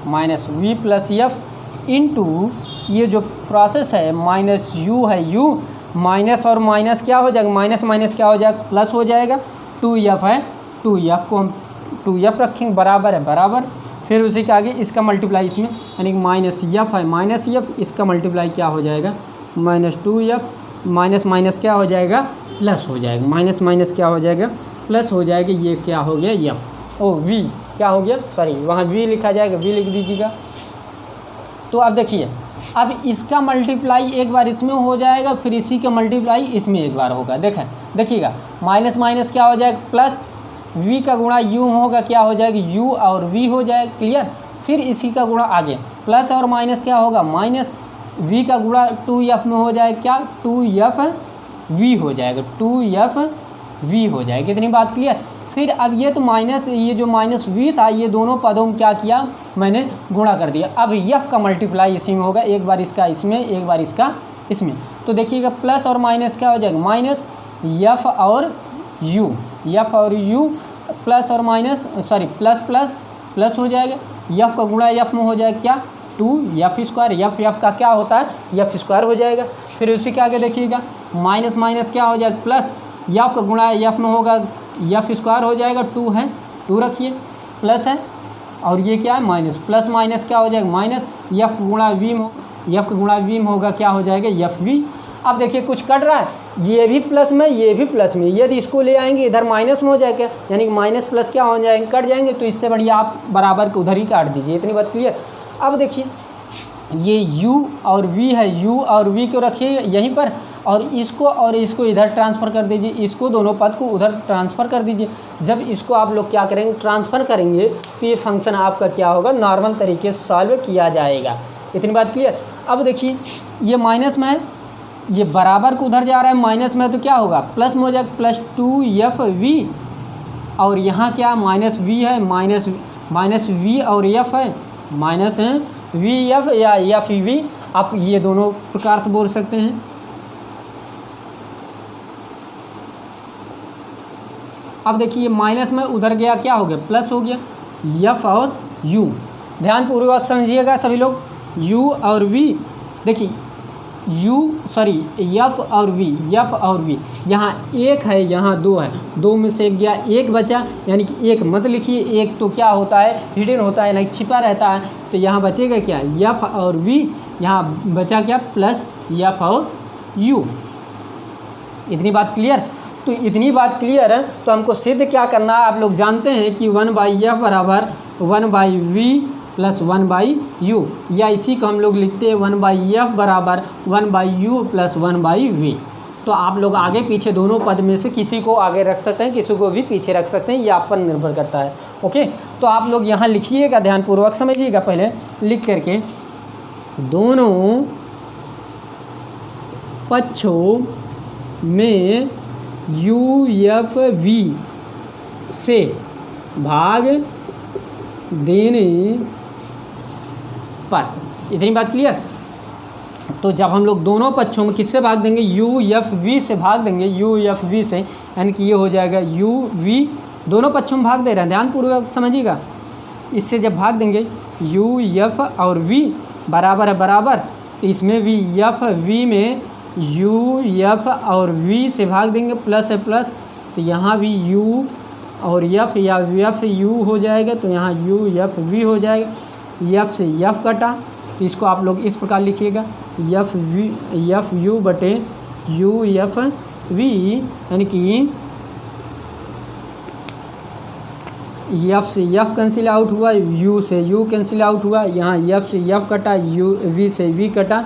minus V plus F into ये जो प्रोसेस है माइनस यू है, यू माइनस और माइनस क्या हो जाएगा, माइनस माइनस क्या हो जाएगा, प्लस हो जाएगा। 2f है, 2f को हम 2f रखेंगे, बराबर है बराबर, फिर उसी के आगे इसका मल्टीप्लाई इसमें, यानी कि माइनस एफ है माइनस एफ, इसका मल्टीप्लाई क्या हो जाएगा, माइनस 2f, माइनस माइनस क्या हो जाएगा, प्लस हो जाएगा, माइनस माइनस क्या हो जाएगा, प्लस हो जाएगा। ये क्या हो गया एफ, ओ वी क्या हो गया, सॉरी वहाँ वी लिखा जाएगा, वी लिख दीजिएगा। तो अब देखिए अब इसका मल्टीप्लाई एक बार इसमें हो जाएगा, फिर इसी का मल्टीप्लाई इसमें एक बार होगा। देखिएगा माइनस माइनस क्या हो जाएगा, प्लस v का गुणा u होगा, क्या हो जाएगा, u और v हो जाएगा, क्लियर। फिर इसी का गुणा आगे प्लस और माइनस क्या होगा, माइनस v का गुणा 2f में हो जाएगा, क्या 2f v हो जाएगा, 2f v हो जाएगा। कितनी बात क्लियर। फिर अब ये तो माइनस, ये जो माइनस v था, ये दोनों पदों में क्या किया मैंने, गुणा कर दिया। अब f का मल्टीप्लाई इसी में होगा, एक बार इसका इसमें, एक बार इसका इसमें। तो देखिएगा प्लस और माइनस क्या हो जाएगा, माइनस f और u, f और u प्लस और minus, sorry plus plus plus हो जाएगा, f का गुणा f में हो जाएगा क्या 2f स्क्वायर, f का क्या होता है, f स्क्वायर हो जाएगा। फिर उसी के आगे देखिएगा माइनस माइनस क्या हो जाएगा, प्लस f का गुणा f में होगा, f स्क्वायर हो जाएगा, 2 है 2 रखिए, प्लस है और ये क्या है माइनस, प्लस माइनस क्या हो जाएगा, माइनस f गुणा v में, f का गुणा v में होगा, क्या हो जाएगा fv। अब देखिए कुछ कट रहा है, ये भी प्लस में, ये भी प्लस में, यदि इसको ले आएंगे इधर माइनस में हो जाएगा, यानी कि माइनस प्लस क्या हो जाएंगे, कट जाएंगे। तो इससे बढ़िया आप बराबर के उधर ही काट दीजिए। इतनी बात क्लियर। अब देखिए ये u और v है, u और v को रखिए यहीं पर, और इसको इधर ट्रांसफ़र कर दीजिए, इसको दोनों पद को उधर ट्रांसफ़र कर दीजिए। जब इसको आप लोग क्या करेंगे, ट्रांसफ़र करेंगे, तो ये फंक्शन आपका क्या होगा, नॉर्मल तरीके से सॉल्व किया जाएगा। इतनी बात क्लियर। अब देखिए ये माइनस में है, ये बराबर को उधर जा रहा है, माइनस में तो क्या होगा, प्लस में हो जाएगा, प्लस 2fv, और यहाँ क्या माइनस v है, माइनस v और f है, माइनस है vf या fv, आप ये दोनों प्रकार से बोल सकते हैं। अब देखिए माइनस में उधर गया, क्या हो गया, प्लस हो गया, f और u, ध्यानपूर्वक समझिएगा सभी लोग, u और v, देखिए f और v, यहाँ एक है यहाँ 2 है, 2 में से गया एक बचा, यानी कि एक मत लिखिए, एक तो क्या होता है, हिडन होता है, नहीं छिपा रहता है, तो यहाँ बचेगा क्या, f और v, यहाँ बचा क्या, प्लस f और u। इतनी बात क्लियर। तो इतनी बात क्लियर है, तो हमको सिद्ध क्या करना है, आप लोग जानते हैं कि 1/f बराबर 1/v प्लस 1/u, या इसी को हम लोग लिखते हैं 1/f बराबर 1/u प्लस 1/v। तो आप लोग आगे पीछे दोनों पद में से किसी को आगे रख सकते हैं, किसी को भी पीछे रख सकते हैं, ये आप पर निर्भर करता है। ओके, तो आप लोग यहाँ लिखिएगा, ध्यानपूर्वक समझिएगा, पहले लिख करके दोनों पक्षों में u/v से भाग देने पर। इतनी बात क्लियर। तो जब हम लोग दोनों पक्षों में किससे भाग देंगे, u/v से भाग देंगे, u/v से, यानी कि ये हो जाएगा u/v, दोनों पक्षों में भाग दे रहे हैं, ध्यानपूर्वक समझिएगा। इससे जब भाग देंगे u/f और v बराबर है बराबर, तो इसमें भी f v में यू एफ और वी से भाग देंगे, प्लस है प्लस, तो यहाँ भी यू और एफ या एफ यू हो जाएगा, तो यहाँ यू एफ वी हो जाएगा। एफ से एफ कटा, तो इसको आप लोग इस प्रकार लिखिएगा, एफ यू बटे यू एफ वी, यानी कि एफ से एफ कैंसिल आउट हुआ, यू से यू कैंसिल आउट हुआ, यहाँ एफ से एफ कटा, यू वी से वी कटा,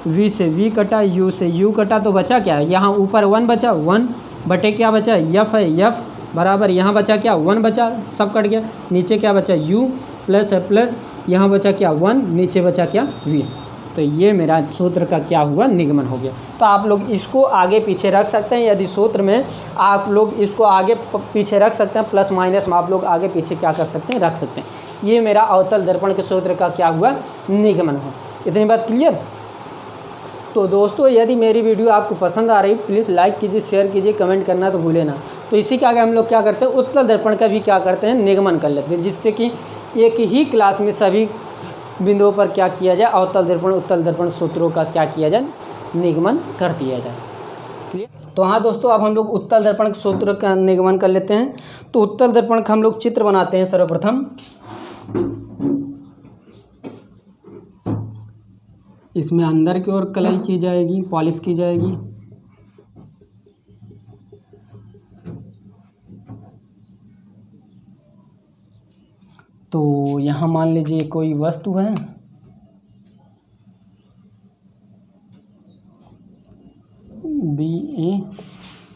वी से वी कटा, यू से यू कटा, तो बचा क्या है, यहाँ ऊपर 1 बचा, 1 बटे क्या बचा, एफ है, एफ बराबर यहाँ बचा क्या 1 बचा, सब कट गया, नीचे क्या बचा यू, प्लस है प्लस, यहाँ बचा क्या 1, नीचे बचा क्या वी। तो ये मेरा सूत्र का क्या हुआ, निगमन हो गया। तो आप लोग इसको आगे पीछे रख सकते हैं, यदि सूत्र में आप लोग इसको आगे पीछे रख सकते हैं, प्लस माइनस में आप लोग आगे पीछे क्या कर सकते हैं, रख सकते हैं। ये मेरा अवतल दर्पण के सूत्र का क्या हुआ, निगमन हुआ। इतनी बात क्लियर। तो दोस्तों यदि मेरी वीडियो आपको पसंद आ रही, प्लीज़ लाइक कीजिए, शेयर कीजिए, कमेंट करना तो भूले ना। तो इसी के आगे हम लोग क्या करते हैं, उत्तल दर्पण का भी क्या करते हैं, निगमन कर लेते हैं, जिससे कि एक ही क्लास में सभी बिंदुओं पर क्या किया जाए, अवतल दर्पण उत्तल दर्पण सूत्रों का क्या किया जाए, निगमन कर दिया जाए। क्लियर। तो हाँ दोस्तों, अब हम लोग उत्तल दर्पण के सूत्र का निगमन कर लेते हैं। तो उत्तल दर्पण का हम लोग चित्र बनाते हैं। सर्वप्रथम इसमें अंदर की ओर कलाई की जाएगी, पॉलिश की जाएगी। तो यहाँ मान लीजिए कोई वस्तु है, बी ए,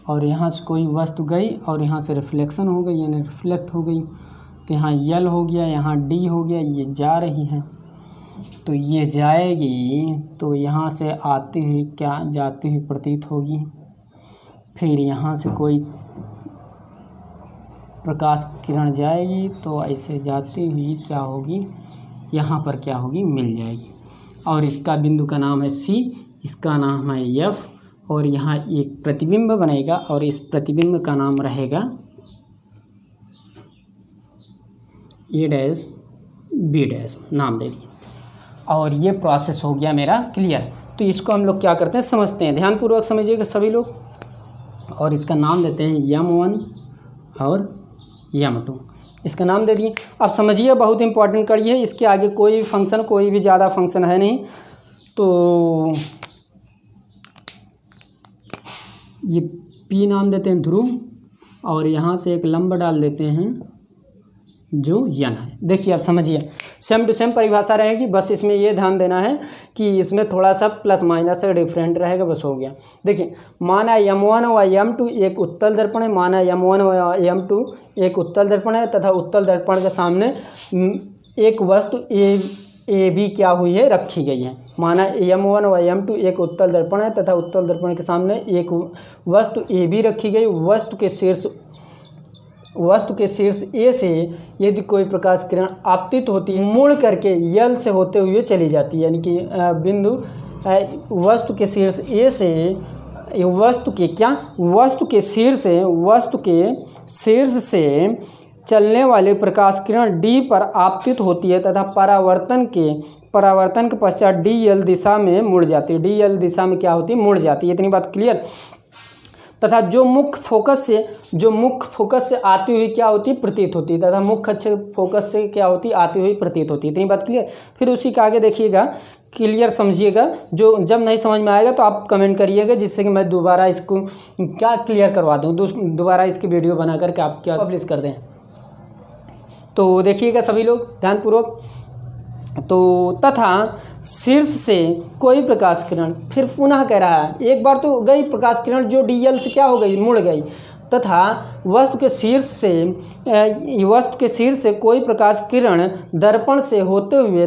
और यहाँ से कोई वस्तु गई और यहाँ से रिफ्लेक्शन हो गई, यानी रिफ्लेक्ट हो गई, तो यहाँ यल हो गया, यहाँ डी हो गया, ये जा रही है, तो ये जाएगी, तो यहाँ से आती हुई क्या जाती हुई प्रतीत होगी। फिर यहाँ से कोई प्रकाश किरण जाएगी, तो ऐसे जाती हुई क्या होगी, यहाँ पर क्या होगी, मिल जाएगी। और इसका बिंदु का नाम है सी, इसका नाम है एफ, और यहाँ एक प्रतिबिंब बनेगा और इस प्रतिबिंब का नाम रहेगा ए डैश बी डैश, नाम दे दिए। और ये प्रोसेस हो गया मेरा क्लियर। तो इसको हम लोग क्या करते हैं, समझते हैं, ध्यानपूर्वक समझिएगा सभी लोग। और इसका नाम देते हैं M1 और M2, इसका नाम दे दिए। अब समझिए, बहुत इंपॉर्टेंट कड़ी है, इसके आगे कोई फंक्शन, कोई भी ज़्यादा फंक्शन है नहीं। तो ये P नाम देते हैं ध्रुव, और यहाँ से एक लंब डाल देते हैं जो N है। देखिए अब समझिए, सेम टू सेम परिभाषा रहेगी, बस इसमें ये ध्यान देना है कि इसमें थोड़ा सा प्लस माइनस से डिफरेंट रहेगा, बस हो गया। देखिए, माना M1 व M2 एक उत्तल दर्पण है, माना M1 व M2 एक उत्तल दर्पण है, तथा उत्तल दर्पण के सामने एक वस्तु ए बी क्या हुई है, रखी गई है। माना M1 व M2 एक उत्तल दर्पण है तथा उत्तल दर्पण के सामने एक वस्तु ए बी रखी गई। वस्तु के शीर्ष ए से यदि कोई प्रकाश किरण आपतित होती है, मुड़ करके यल से होते हुए चली जाती है, यानी कि बिंदु वस्तु के शीर्ष ए से वस्तु के शीर्ष से चलने वाले प्रकाश किरण डी पर आपतित होती है तथा परावर्तन के पश्चात डी एल दिशा में मुड़ जाती है। डी एल दिशा में क्या होती है, मुड़ जाती है। इतनी बात क्लियर। तथा जो मुख्य फोकस से आती हुई क्या होती है, प्रतीत होती है, तथा मुख्य फोकस से क्या होती है, आती हुई प्रतीत होती है। इतनी बात क्लियर। फिर उसी के आगे देखिएगा, क्लियर समझिएगा। जो जब नहीं समझ में आएगा तो आप कमेंट करिएगा, जिससे कि मैं दोबारा इसको क्या क्लियर करवा दूँ, दोबारा इसकी वीडियो बना करके आप क्या पब्लिश कर दें। तो देखिएगा सभी लोग ध्यानपूर्वक। तो तथा शीर्ष से कोई प्रकाश किरण, फिर पुनः कह रहा है, एक बार तो गई प्रकाश किरण जो डीएल से क्या हो गई, मुड़ गई, तथा वस्तु के शीर्ष से कोई प्रकाश किरण दर्पण से होते हुए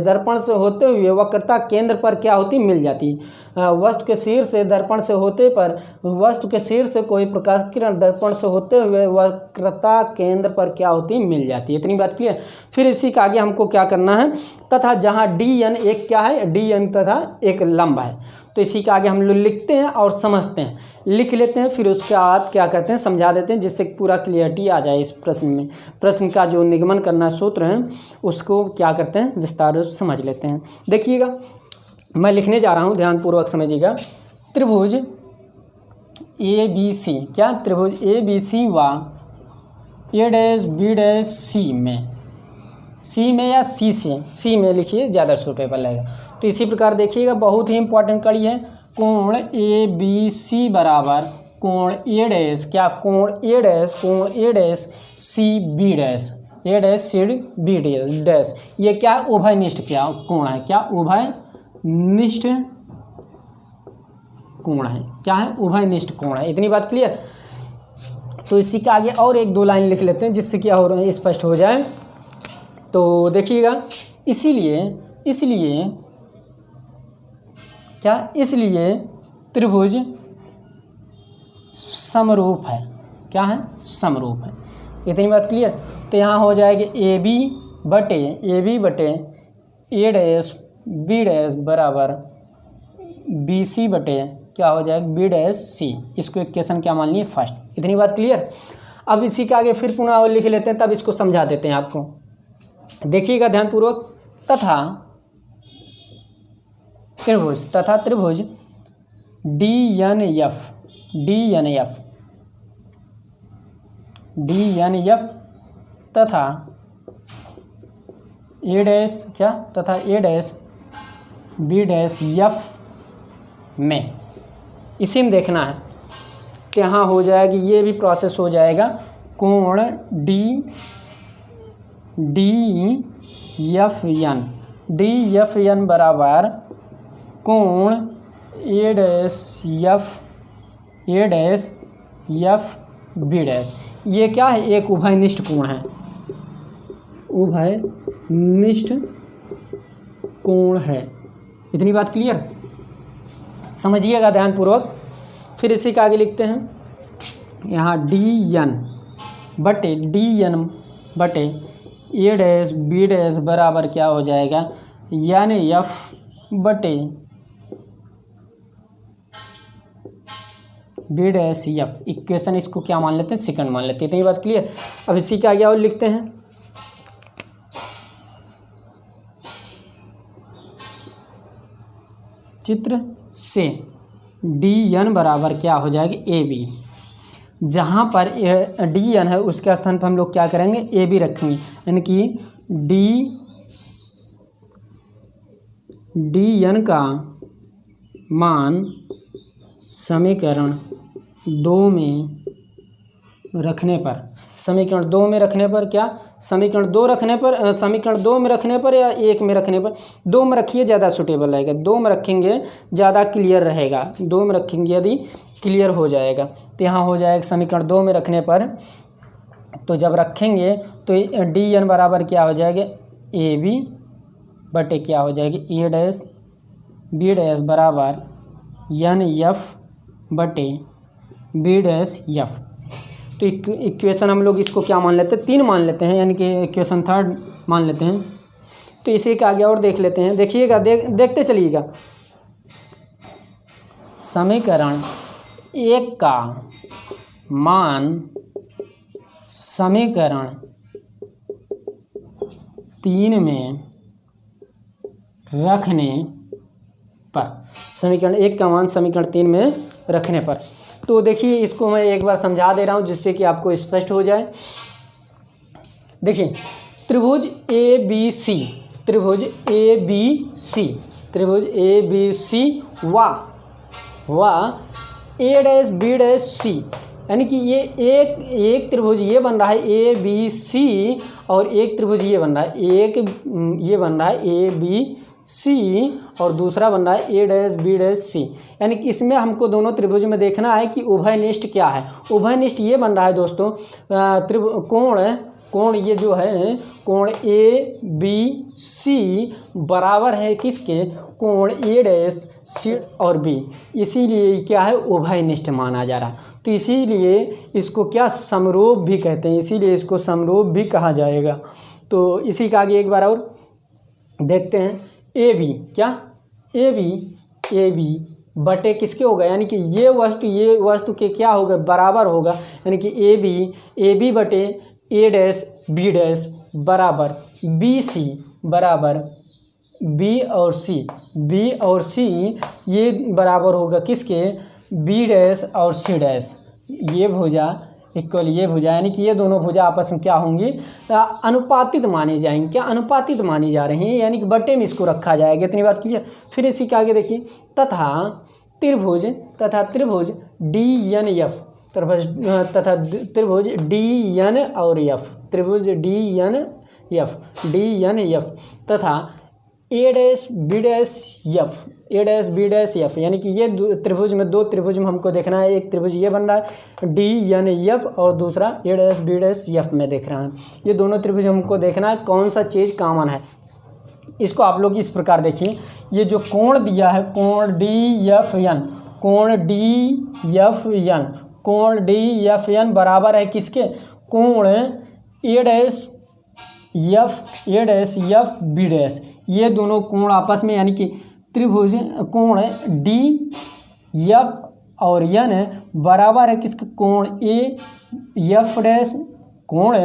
वक्रता केंद्र पर क्या होती, मिल जाती। वस्तु के शीर्ष से दर्पण से होते पर वस्तु के शीर्ष से कोई प्रकाश किरण दर्पण से होते हुए वक्रता केंद्र पर क्या होती, मिल जाती है। इतनी बात क्लियर। फिर इसी के आगे हमको क्या करना है, तथा जहाँ डी एन एक क्या है, डी एन तथा एक लंब है। तो इसी के आगे हम लोग लिखते हैं और समझते हैं, लिख लेते हैं, फिर उसके बाद क्या करते हैं, समझा देते हैं, जिससे पूरा क्लियरिटी आ जाए इस प्रश्न में। प्रश्न का जो निगमन करना सूत्र है उसको क्या करते हैं, विस्तार समझ लेते हैं। देखिएगा, मैं लिखने जा रहा हूँ, ध्यानपूर्वक समझिएगा। त्रिभुज ए बी सी, क्या त्रिभुज ए बी सी व ए डैश बी डैश सी में या सी में लिखिए, ज़्यादा सूटेबल लगेगा। तो इसी प्रकार देखिएगा, बहुत ही इंपॉर्टेंट कड़ी है। कोण ए बी सी बराबर कोण ए डैश, क्या कोण ए डैश सी बी डैश, ए डैश सी बी डैश, ये क्या उभयनिष्ठ क्या कोण है, क्या उभयनिष्ठ कोण है, क्या है उभयनिष्ठ कोण है। इतनी बात क्लियर। तो इसी के आगे और एक दो लाइन लिख लेते हैं जिससे क्या हो रहा है स्पष्ट हो जाए। तो देखिएगा, इसलिए त्रिभुज समरूप है, क्या है समरूप है। इतनी बात क्लियर। तो यहाँ हो जाएगी ए बी बटे ए डैश बी डैश बराबर बी सी बटे क्या हो जाएगा बी डैश सी। इसको इक्वेशन क्या मान लिए फर्स्ट। इतनी बात क्लियर। अब इसी के आगे फिर पुनः लिख लेते हैं, तब इसको समझा देते हैं आपको। देखिएगा ध्यानपूर्वक, तथा त्रिभुज डी एन एफ तथा ए डैश बी डैश एफ में, इसी में देखना है। तो यहाँ हो जाएगी, ये भी प्रोसेस हो जाएगा, कोण डी एफ एन बराबर कोण ए डैश एफ बी डैश। ये क्या है, एक उभयनिष्ठ कोण है, उभयनिष्ठ कोण है। इतनी बात क्लियर, समझिएगा ध्यानपूर्वक। फिर इसी के आगे लिखते हैं, यहाँ डी एन बटे ए डैश बी डैश बराबर क्या हो जाएगा एन एफ बटे बी डैश एफ। इक्वेशन इसको क्या मान लेते हैं, सेकंड मान लेते हैं। इतनी बात क्लियर। अब इसी के आगे और लिखते हैं, चित्र से डी एन बराबर क्या हो जाएगी ए बी। जहाँ पर डी एन है उसके स्थान पर हम लोग क्या करेंगे, ए बी रखेंगे, यानी कि डी एन का मान समीकरण 2 में रखने पर, समीकरण 2 में रखने पर क्या, समीकरण 2 में रखने पर या 1 में रखने पर, 2 में रखिए ज़्यादा सूटेबल रहेगा। 2 में रखेंगे ज़्यादा क्लियर रहेगा, 2 में रखेंगे यदि क्लियर हो जाएगा। तो यहाँ हो जाएगा समीकरण 2 में रखने पर, तो जब रखेंगे तो डी एन बराबर क्या हो जाएगा ए बी बटे क्या हो जाएगी ए डैश बी डैश बराबर एन एफ बटे बी डैश एफ। तो इक्वेशन हम लोग इसको क्या मान लेते हैं, 3 मान लेते हैं, यानी कि इक्वेशन 3 मान लेते हैं। तो इसी के आगे और देख लेते हैं। देखिएगा, देखते चलिएगा। समीकरण 1 का मान समीकरण 3 में रखने पर, समीकरण 1 का मान समीकरण 3 में रखने पर। तो देखिए, इसको मैं एक बार समझा दे रहा हूँ जिससे कि आपको स्पष्ट हो जाए। देखिए, त्रिभुज ए बी सी व ए डैश बी डैश सी, यानी कि ये एक त्रिभुज ये बन रहा है ए बी सी, और एक त्रिभुज ये बन रहा है, एक ये बन रहा है ए बी सी और दूसरा बन रहा है ए डैश बी डैश सी। यानी कि इसमें हमको दोनों त्रिभुज में देखना है कि उभयनिष्ठ क्या है। उभयनिष्ठ ये बन रहा है दोस्तों, कोण ये जो है कोण ए बी सी बराबर है किसके, कोण ए डैश सी और बी। इसीलिए क्या है, उभयनिष्ठ माना जा रहा है। तो इसीलिए इसको क्या समरूप भी कहते हैं, इसीलिए इसको समरूप भी कहा जाएगा। तो इसी का आगे एक बार और देखते हैं। ए बी क्या, ए बी बटे किसके होगा, यानी कि ये वस्तु के क्या होगा, बराबर होगा। यानी कि ए बी बटे ए डैश बी डैश बराबर बी सी बराबर बी और सी ये बराबर होगा किसके, बी डैश और सी डैश, ये भुजा इक्वल ये भुजा, यानी कि ये दोनों भुजा आपस में क्या होंगी, अनुपातित माने जाएंगे। क्या अनुपातित मानी जा रही हैं, यानी कि बटे में इसको रखा जाएगा। इतनी बात क्लियर। फिर इसी के आगे देखिए, तथा त्रिभुज डी एन एफ, तथा त्रिभुज डी एन और एफ, त्रिभुज डी एन एफ तथा ए डैश बी डैश एफ, यानी कि ये त्रिभुज में, दो त्रिभुज में हमको देखना है। एक त्रिभुज ये बन रहा है डी एन एफ और दूसरा ए डैश बी डैश एफ में देख रहा है। ये दोनों त्रिभुज हमको देखना है कौन सा चीज़ कॉमन है। इसको आप लोग इस प्रकार देखिए, ये जो कोण दिया है कोण डी एफ एन बराबर है किसके, कोण ए डैश एफ बी डैश, ये दोनों कोण आपस में, यानी कि त्रिभुज कोण डी एफ और एन बराबर है किसके, कोण ए एफ डैश, कोण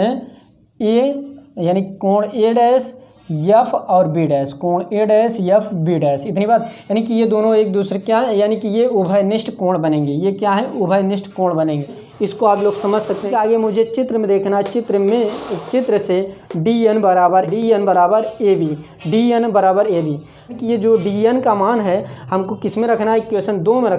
ए यानी कोण ए डैश एफ और बी डैश, कोण ए डैश एफ बी डैश। इतनी बात, यानी कि ये दोनों एक दूसरे क्या है, यानी कि ये उभयनिष्ठ कोण बनेंगे। ये क्या है, उभयनिष्ठ कोण बनेंगे। इसको आप लोग समझ सकते हैं। आगे मुझे चित्र में देखना है, चित्र से डी एन बराबर ए बी, कि ये जो डी एन का मान है हमको किस में रखना है, इक्वेशन 2 में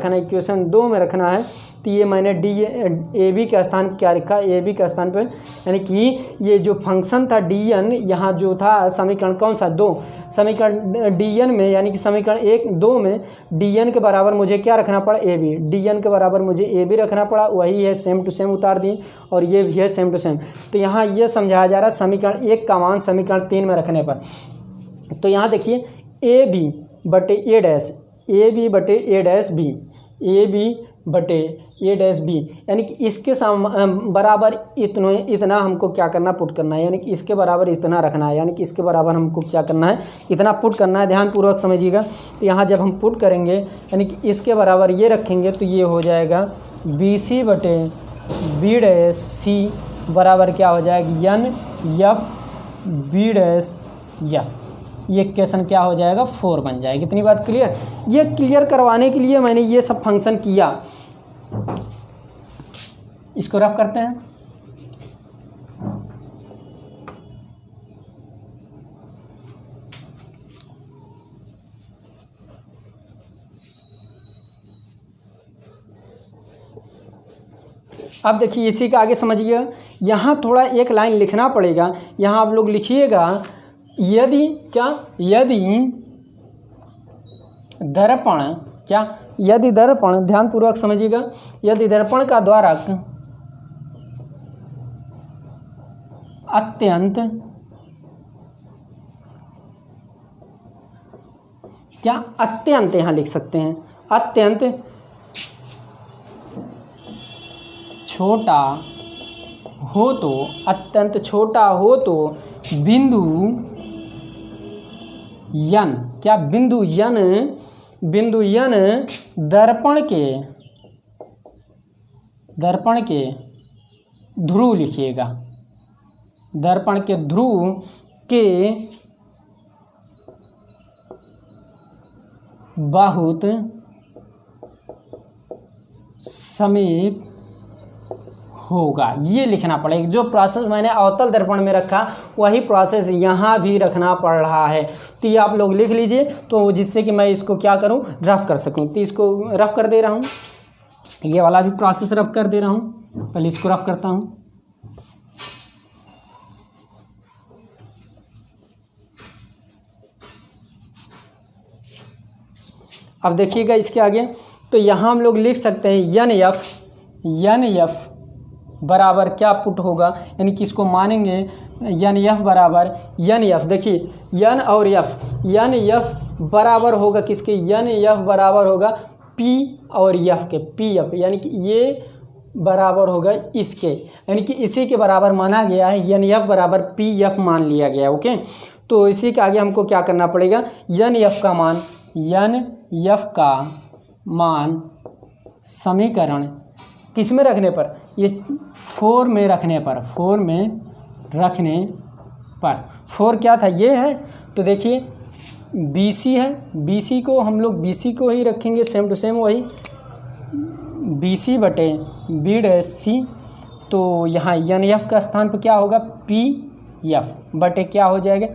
रखना है। तो ये मैंने ए बी के स्थान क्या लिखा, ए बी के स्थान पर, यानी कि ये जो फंक्शन था डी एन, यहाँ जो था समीकरण कौन सा, 2, समीकरण डी एन में, यानी कि समीकरण 1-2 में डी एन के बराबर मुझे क्या रखना पड़ा, ए बी, डी एन के बराबर मुझे ए बी रखना पड़ा, वही है सेम टू सेम उतार दिए, और ये भी है सेम टू सेम। तो यहाँ ये समझाया जा रहा है समीकरण 1 का मान समीकरण 3 में रखने पर। तो यहाँ देखिए ए बी बटे ए डैश, ए बी बटे ए डैश बी, यानी कि इसके बराबर इतना हमको क्या करना, पुट करना है, यानी कि इसके बराबर इतना रखना है, यानी कि इसके बराबर हमको क्या करना है, इतना पुट करना है। ध्यानपूर्वक समझिएगा। तो यहाँ जब हम पुट करेंगे, यानी कि इसके बराबर ये रखेंगे, तो ये हो जाएगा बी सी बटे बी डैश सी बराबर क्या हो जाएगा, N F B dash F. ये इक्वेशन क्या हो जाएगा, 4 बन जाएगी। इतनी बात क्लियर। ये क्लियर करवाने के लिए मैंने ये सब फंक्शन किया। इसको रफ करते हैं। अब देखिए इसी का आगे समझिए, यहाँ थोड़ा एक लाइन लिखना पड़ेगा। यहाँ आप लोग लिखिएगा, यदि दर्पण ध्यानपूर्वक समझिएगा, यदि दर्पण का द्वारक अत्यंत यहाँ लिख सकते हैं, अत्यंत छोटा हो तो बिंदु यन, क्या बिंदु यन दर्पण के ध्रुव लिखिएगा, दर्पण के ध्रुव के बहुत समीप होगा। ये लिखना पड़ेगा। जो प्रोसेस मैंने अवतल दर्पण में रखा वही प्रोसेस यहाँ भी रखना पड़ रहा है। तो ये आप लोग लिख लीजिए, तो जिससे कि मैं इसको क्या करूँ, रफ कर सकूँ। तो इसको रफ कर दे रहा हूँ, ये वाला भी प्रोसेस रफ कर दे रहा हूँ। पहले इसको रफ करता हूँ। अब देखिएगा इसके आगे, तो यहाँ हम लोग लिख सकते हैं एन एफ बराबर क्या पुट होगा, यानी कि इसको मानेंगे एन एफ बराबर एन एफ। देखिए एन और एफ बराबर होगा किसके, एन एफ बराबर होगा पी और एफ के, पी एफ, यानी कि ये बराबर होगा इसके, यानी कि इसी के बराबर माना गया है। एन एफ बराबर पी एफ मान लिया गया। ओके, तो इसी के आगे हमको क्या करना पड़ेगा, एन एफ का मान समीकरण किस में रखने पर, ये 4 में रखने पर, 4 क्या था, ये है। तो देखिए BC है, BC को हम लोग BC को ही रखेंगे सेम टू सेम वही BC बटे B डैश C। तो यहाँ NF का स्थान पर क्या होगा PF बटे क्या हो जाएगा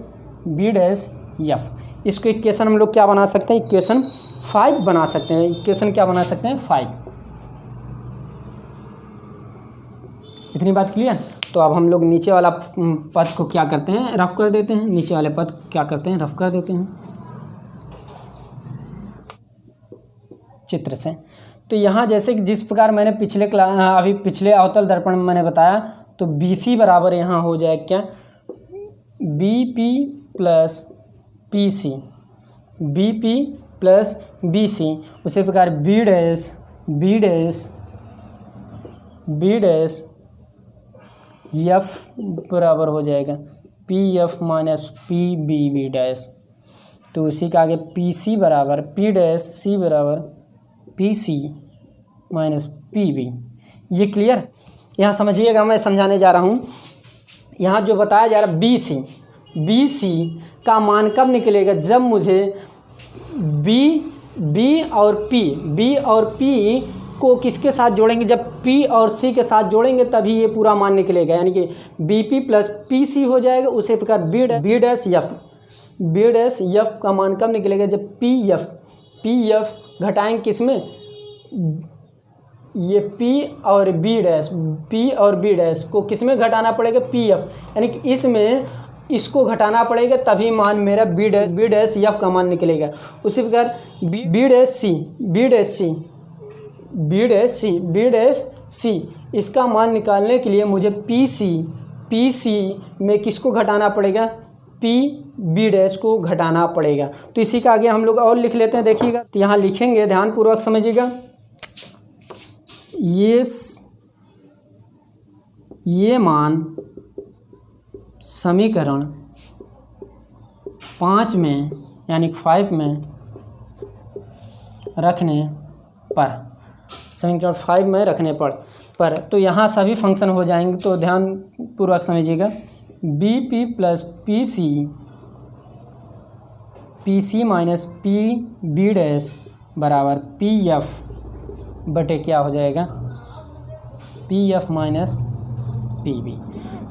B डैश F। इसको इक्वेशन हम लोग क्या बना सकते हैं, इक्वेशन 5 बना सकते हैं। इक्वेशन क्या बना सकते हैं 5। इतनी बात क्लियर। तो अब हम लोग नीचे वाला पद को क्या करते हैं, रफ कर देते हैं। नीचे वाले पद को क्या करते हैं, रफ कर देते हैं चित्र से। तो यहाँ जैसे कि जिस प्रकार मैंने पिछले अवतल दर्पण में मैंने बताया, तो BC बराबर यहाँ हो जाए क्या BP plus PC, BP plus BC। उसी प्रकार B डैश F बराबर हो जाएगा PF माइनस PB डैश। तो उसी का आगे PC बराबर P डैश C बराबर PC माइनस PB। ये क्लियर। यहाँ समझिएगा, मैं समझाने जा रहा हूँ। यहाँ जो बताया जा रहा है BC का मान कब निकलेगा, जब मुझे B और P को किसके साथ जोड़ेंगे, जब P और C के साथ जोड़ेंगे तभी ये पूरा मान निकलेगा, यानी कि BP प्लस PC हो जाएगा। उसी प्रकार B डैश F का मान कब निकलेगा, जब PF घटाएंगे किसमें, ये P और B डैश को किसमें घटाना पड़ेगा PF, यानी कि इसमें इसको घटाना पड़ेगा तभी मान मेरा B डैश F का मान निकलेगा। उसी प्रकार B डैश C इसका मान निकालने के लिए मुझे PC में किसको घटाना पड़ेगा, B डैश को घटाना पड़ेगा। तो इसी का आगे हम लोग और लिख लेते हैं, देखिएगा। तो यहाँ लिखेंगे, ध्यानपूर्वक समझिएगा। ये मान समीकरण 5 में यानी 5 में रखने पर, समीकरण 5 में रखने पर तो यहाँ सभी फंक्शन हो जाएंगे। तो ध्यानपूर्वक समझिएगा। BP plus PC minus PB dash बराबर PF बटे क्या हो जाएगा PF माइनस PB।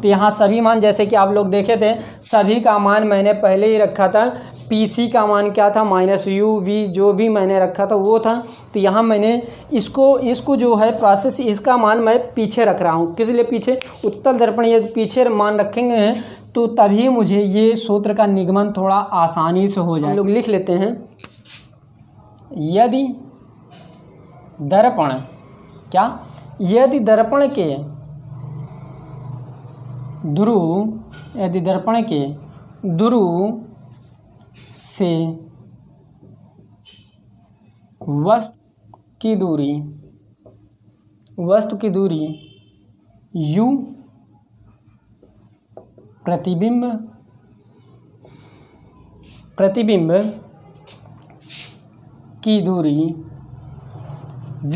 तो यहाँ सभी मान जैसे कि आप लोग देखे थे, सभी का मान मैंने पहले ही रखा था। PC का मान क्या था -UV, जो भी मैंने रखा था वो था। तो यहाँ मैंने इसको जो है प्रोसेस, इसका मान मैं पीछे रख रहा हूँ। किस लिए पीछे, उत्तल दर्पण ये पीछे मान रखेंगे हैं तो तभी मुझे ये सूत्र का निगमन थोड़ा आसानी से हो जाए। हम लोग लिख लेते हैं, यदि दर्पण के ध्रुव से वस्तु की दूरी u, प्रतिबिंब की दूरी v,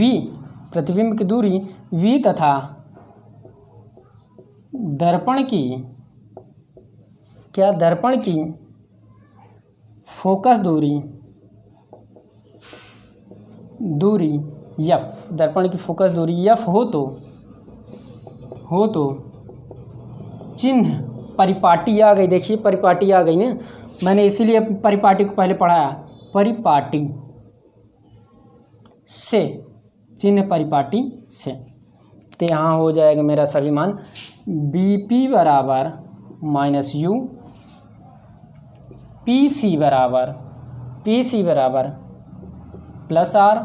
प्रतिबिंब की दूरी v तथा दर्पण की फोकस दूरी f, दर्पण की फोकस दूरी f हो तो चिन्ह परिपाटी आ गई। देखिए परिपाटी आ गई ना, मैंने इसीलिए परिपाटी को पहले पढ़ाया। परिपाटी से, चिन्ह परिपाटी से। तो यहाँ हो जाएगा मेरा सभी मान BP बराबर -U, PC बराबर +R,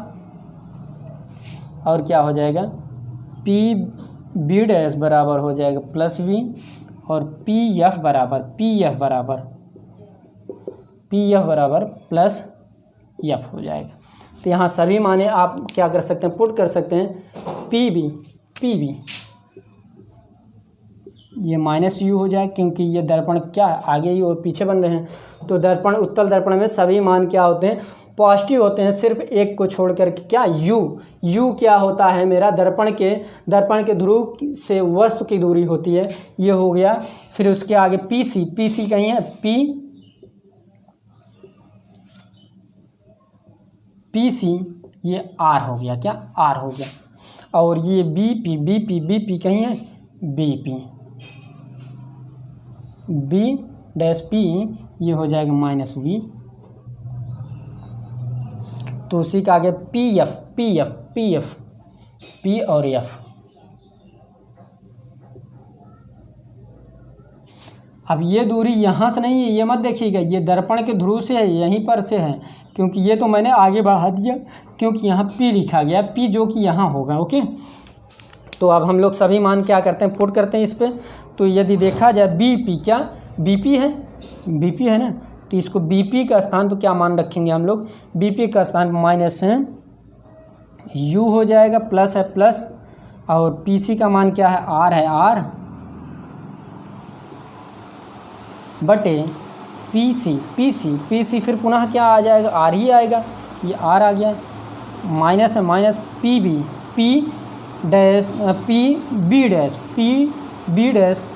और क्या हो जाएगा PB डैश बराबर हो जाएगा +V, और PF बराबर +F हो जाएगा। तो यहाँ सभी माने आप क्या कर सकते हैं, पुट कर सकते हैं। PB ये -U हो जाए, क्योंकि ये दर्पण क्या आगे ही और पीछे बन रहे हैं। तो दर्पण, उत्तल दर्पण में सभी मान क्या होते हैं, पॉजिटिव होते हैं, सिर्फ एक को छोड़ कर के। क्या U क्या होता है मेरा, दर्पण के ध्रुव से वस्तु की दूरी होती है, ये हो गया। फिर उसके आगे PC कहीं है, पी सी ये आर हो गया, क्या आर हो गया, और ये बी पी कहीं है, बी डैश पी ये हो जाएगा माइनस वी। तो उसी का आगे पी और एफ। अब ये दूरी यहाँ से नहीं है, ये मत देखिएगा, ये दर्पण के ध्रुव से है, यहीं पर से है, क्योंकि ये तो मैंने आगे बढ़ा दिया क्योंकि यहाँ P लिखा गया, P जो कि यहाँ होगा। ओके, तो अब हम लोग सभी मान क्या करते हैं, पुट करते हैं इस पर। तो यदि देखा जाए BP, क्या BP है ना, तो इसको BP का स्थान पर क्या मान रखेंगे हम लोग, BP का स्थान पर माइनस है U हो जाएगा, प्लस है प्लस, और PC का मान क्या है, R है, R बटे PC फिर पुनः क्या आ जाएगा, R ही आएगा, ये R आ गया, माइनस है minus P B dash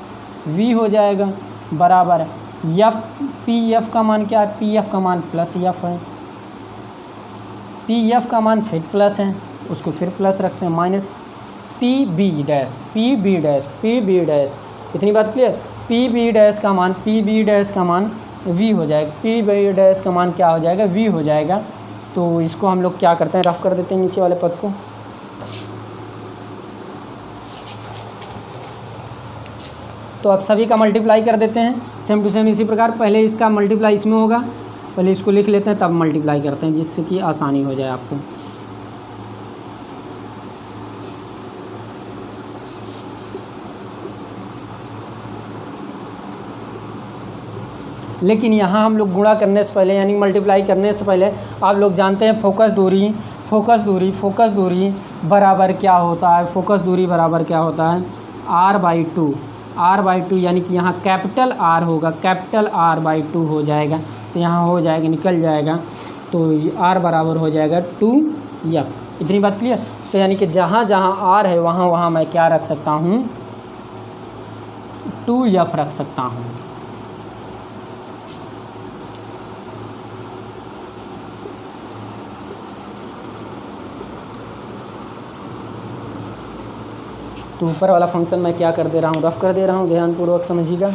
V हो जाएगा बराबर F का मान क्या है, PF का मान प्लस F है, PF का मान फिर प्लस है, उसको फिर प्लस रखते हैं, माइनस PB डैश, इतनी बात क्लियर। PB डैश का मान V हो जाएगा, PB डैश का मान क्या हो जाएगा, V हो जाएगा। तो इसको हम लोग क्या करते हैं, रफ कर देते हैं नीचे वाले पद को। तो अब सभी का मल्टीप्लाई कर देते हैं सेम टू सेम इसी प्रकार। पहले इसका मल्टीप्लाई इसमें होगा, पहले इसको लिख लेते हैं तब मल्टीप्लाई करते हैं, जिससे कि आसानी हो जाए आपको। लेकिन यहाँ हम लोग गुणा करने से पहले यानी मल्टीप्लाई करने से पहले आप लोग जानते हैं फोकस दूरी बराबर क्या होता है, फोकस दूरी बराबर क्या होता है, r/2 यानी कि यहाँ कैपिटल R होगा, कैपिटल R/2 हो जाएगा, तो यहाँ हो जाएगा, निकल जाएगा, तो R बराबर हो जाएगा 2F। इतनी बात क्लियर। तो यानी कि जहाँ जहाँ R है वहाँ मैं क्या रख सकता हूँ, 2F रख सकता हूँ। तो ऊपर वाला फंक्शन मैं क्या कर दे रहा हूँ, रफ कर दे रहा हूँ, ध्यानपूर्वक समझिएगा।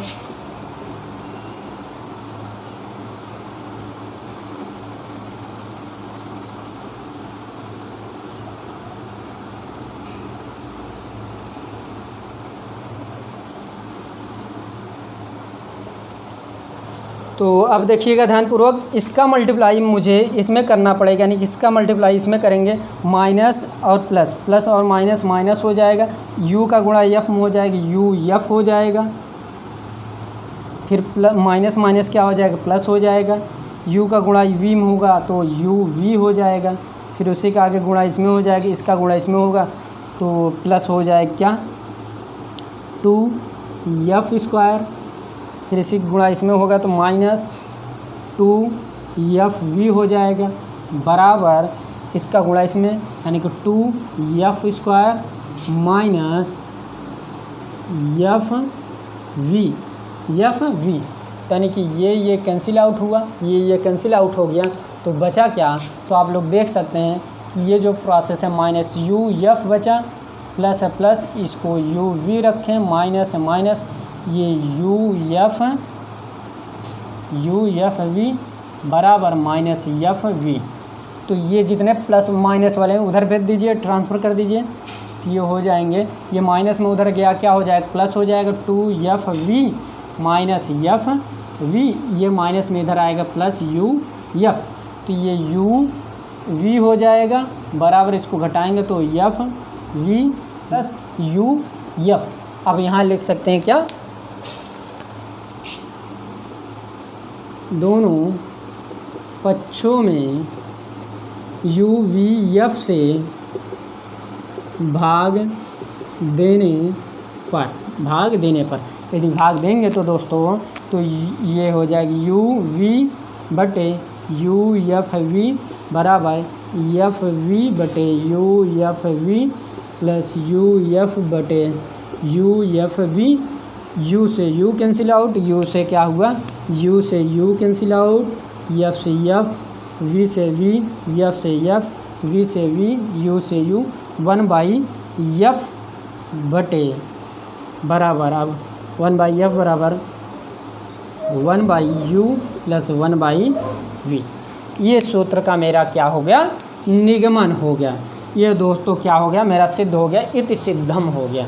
तो अब देखिएगा ध्यानपूर्वक, इसका मल्टीप्लाई मुझे इसमें करना पड़ेगा, यानी कि इसका मल्टीप्लाई इसमें करेंगे, माइनस और प्लस और माइनस हो जाएगा, u का गुणा f में हो जाएगा, UF हो जाएगा, फिर माइनस क्या हो जाएगा, प्लस हो जाएगा, u का गुणा v में होगा तो UV हो जाएगा, फिर उसी का आगे गुणा इसमें हो जाएगा, इसका गुणा इसमें होगा तो प्लस हो जाएगा क्या, 2F², फिर इसी गुणा इसमें होगा तो माइनस 2FV हो जाएगा बराबर इसका गुणा इसमें यानी कि 2F² माइनस FV, यानी कि ये कैंसिल आउट हुआ, ये कैंसिल आउट हो गया, तो बचा क्या, तो आप लोग देख सकते हैं कि ये जो प्रोसेस है माइनस UF बचा, प्लस है प्लस, इसको UV रखें, माइनस है माइनस, ये UFV बराबर माइनस FV। तो ये जितने प्लस माइनस वाले हैं उधर भेज दीजिए, ट्रांसफ़र कर दीजिए, तो ये हो जाएंगे, ये माइनस में उधर गया क्या हो जाएगा, प्लस हो जाएगा, 2FV माइनस FV, ये माइनस में इधर आएगा प्लस UF, तो ये UV हो जाएगा बराबर, इसको घटाएंगे तो FV प्लस UF। अब यहाँ लिख सकते हैं क्या, दोनों पक्षों में UVF से भाग देने पर यदि भाग देंगे तो दोस्तों तो ये हो जाएगी UV बटे UFV बराबर FV बटे UFV प्लस UF बटे UFV। U से U कैंसिल आउट, U से क्या हुआ, U से U कैंसिल आउट, F से F, वी से वी, एफ से एफ, वी से वी, यू से यू, 1/f बटे बराबर, अब 1/f बराबर 1/u प्लस 1/v। ये सूत्र का मेरा क्या हो गया, निगमन हो गया। ये दोस्तों क्या हो गया, मेरा सिद्ध हो गया, इति सिद्धम हो गया,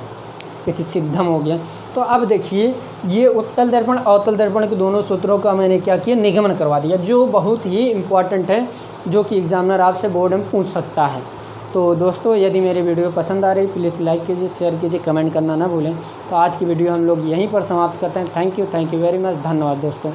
इति सिद्धम हो गया। तो अब देखिए ये उत्तल दर्पण अवतल दर्पण के दोनों सूत्रों का मैंने क्या किया, निगमन करवा दिया, जो बहुत ही इम्पॉर्टेंट है, जो कि एग्जामिनर आपसे बोर्ड में पूछ सकता है। तो दोस्तों यदि मेरी वीडियो पसंद आ रही प्लीज़ लाइक कीजिए, शेयर कीजिए, कमेंट करना ना भूलें। तो आज की वीडियो हम लोग यहीं पर समाप्त करते हैं। थैंक यू वेरी मच, धन्यवाद दोस्तों।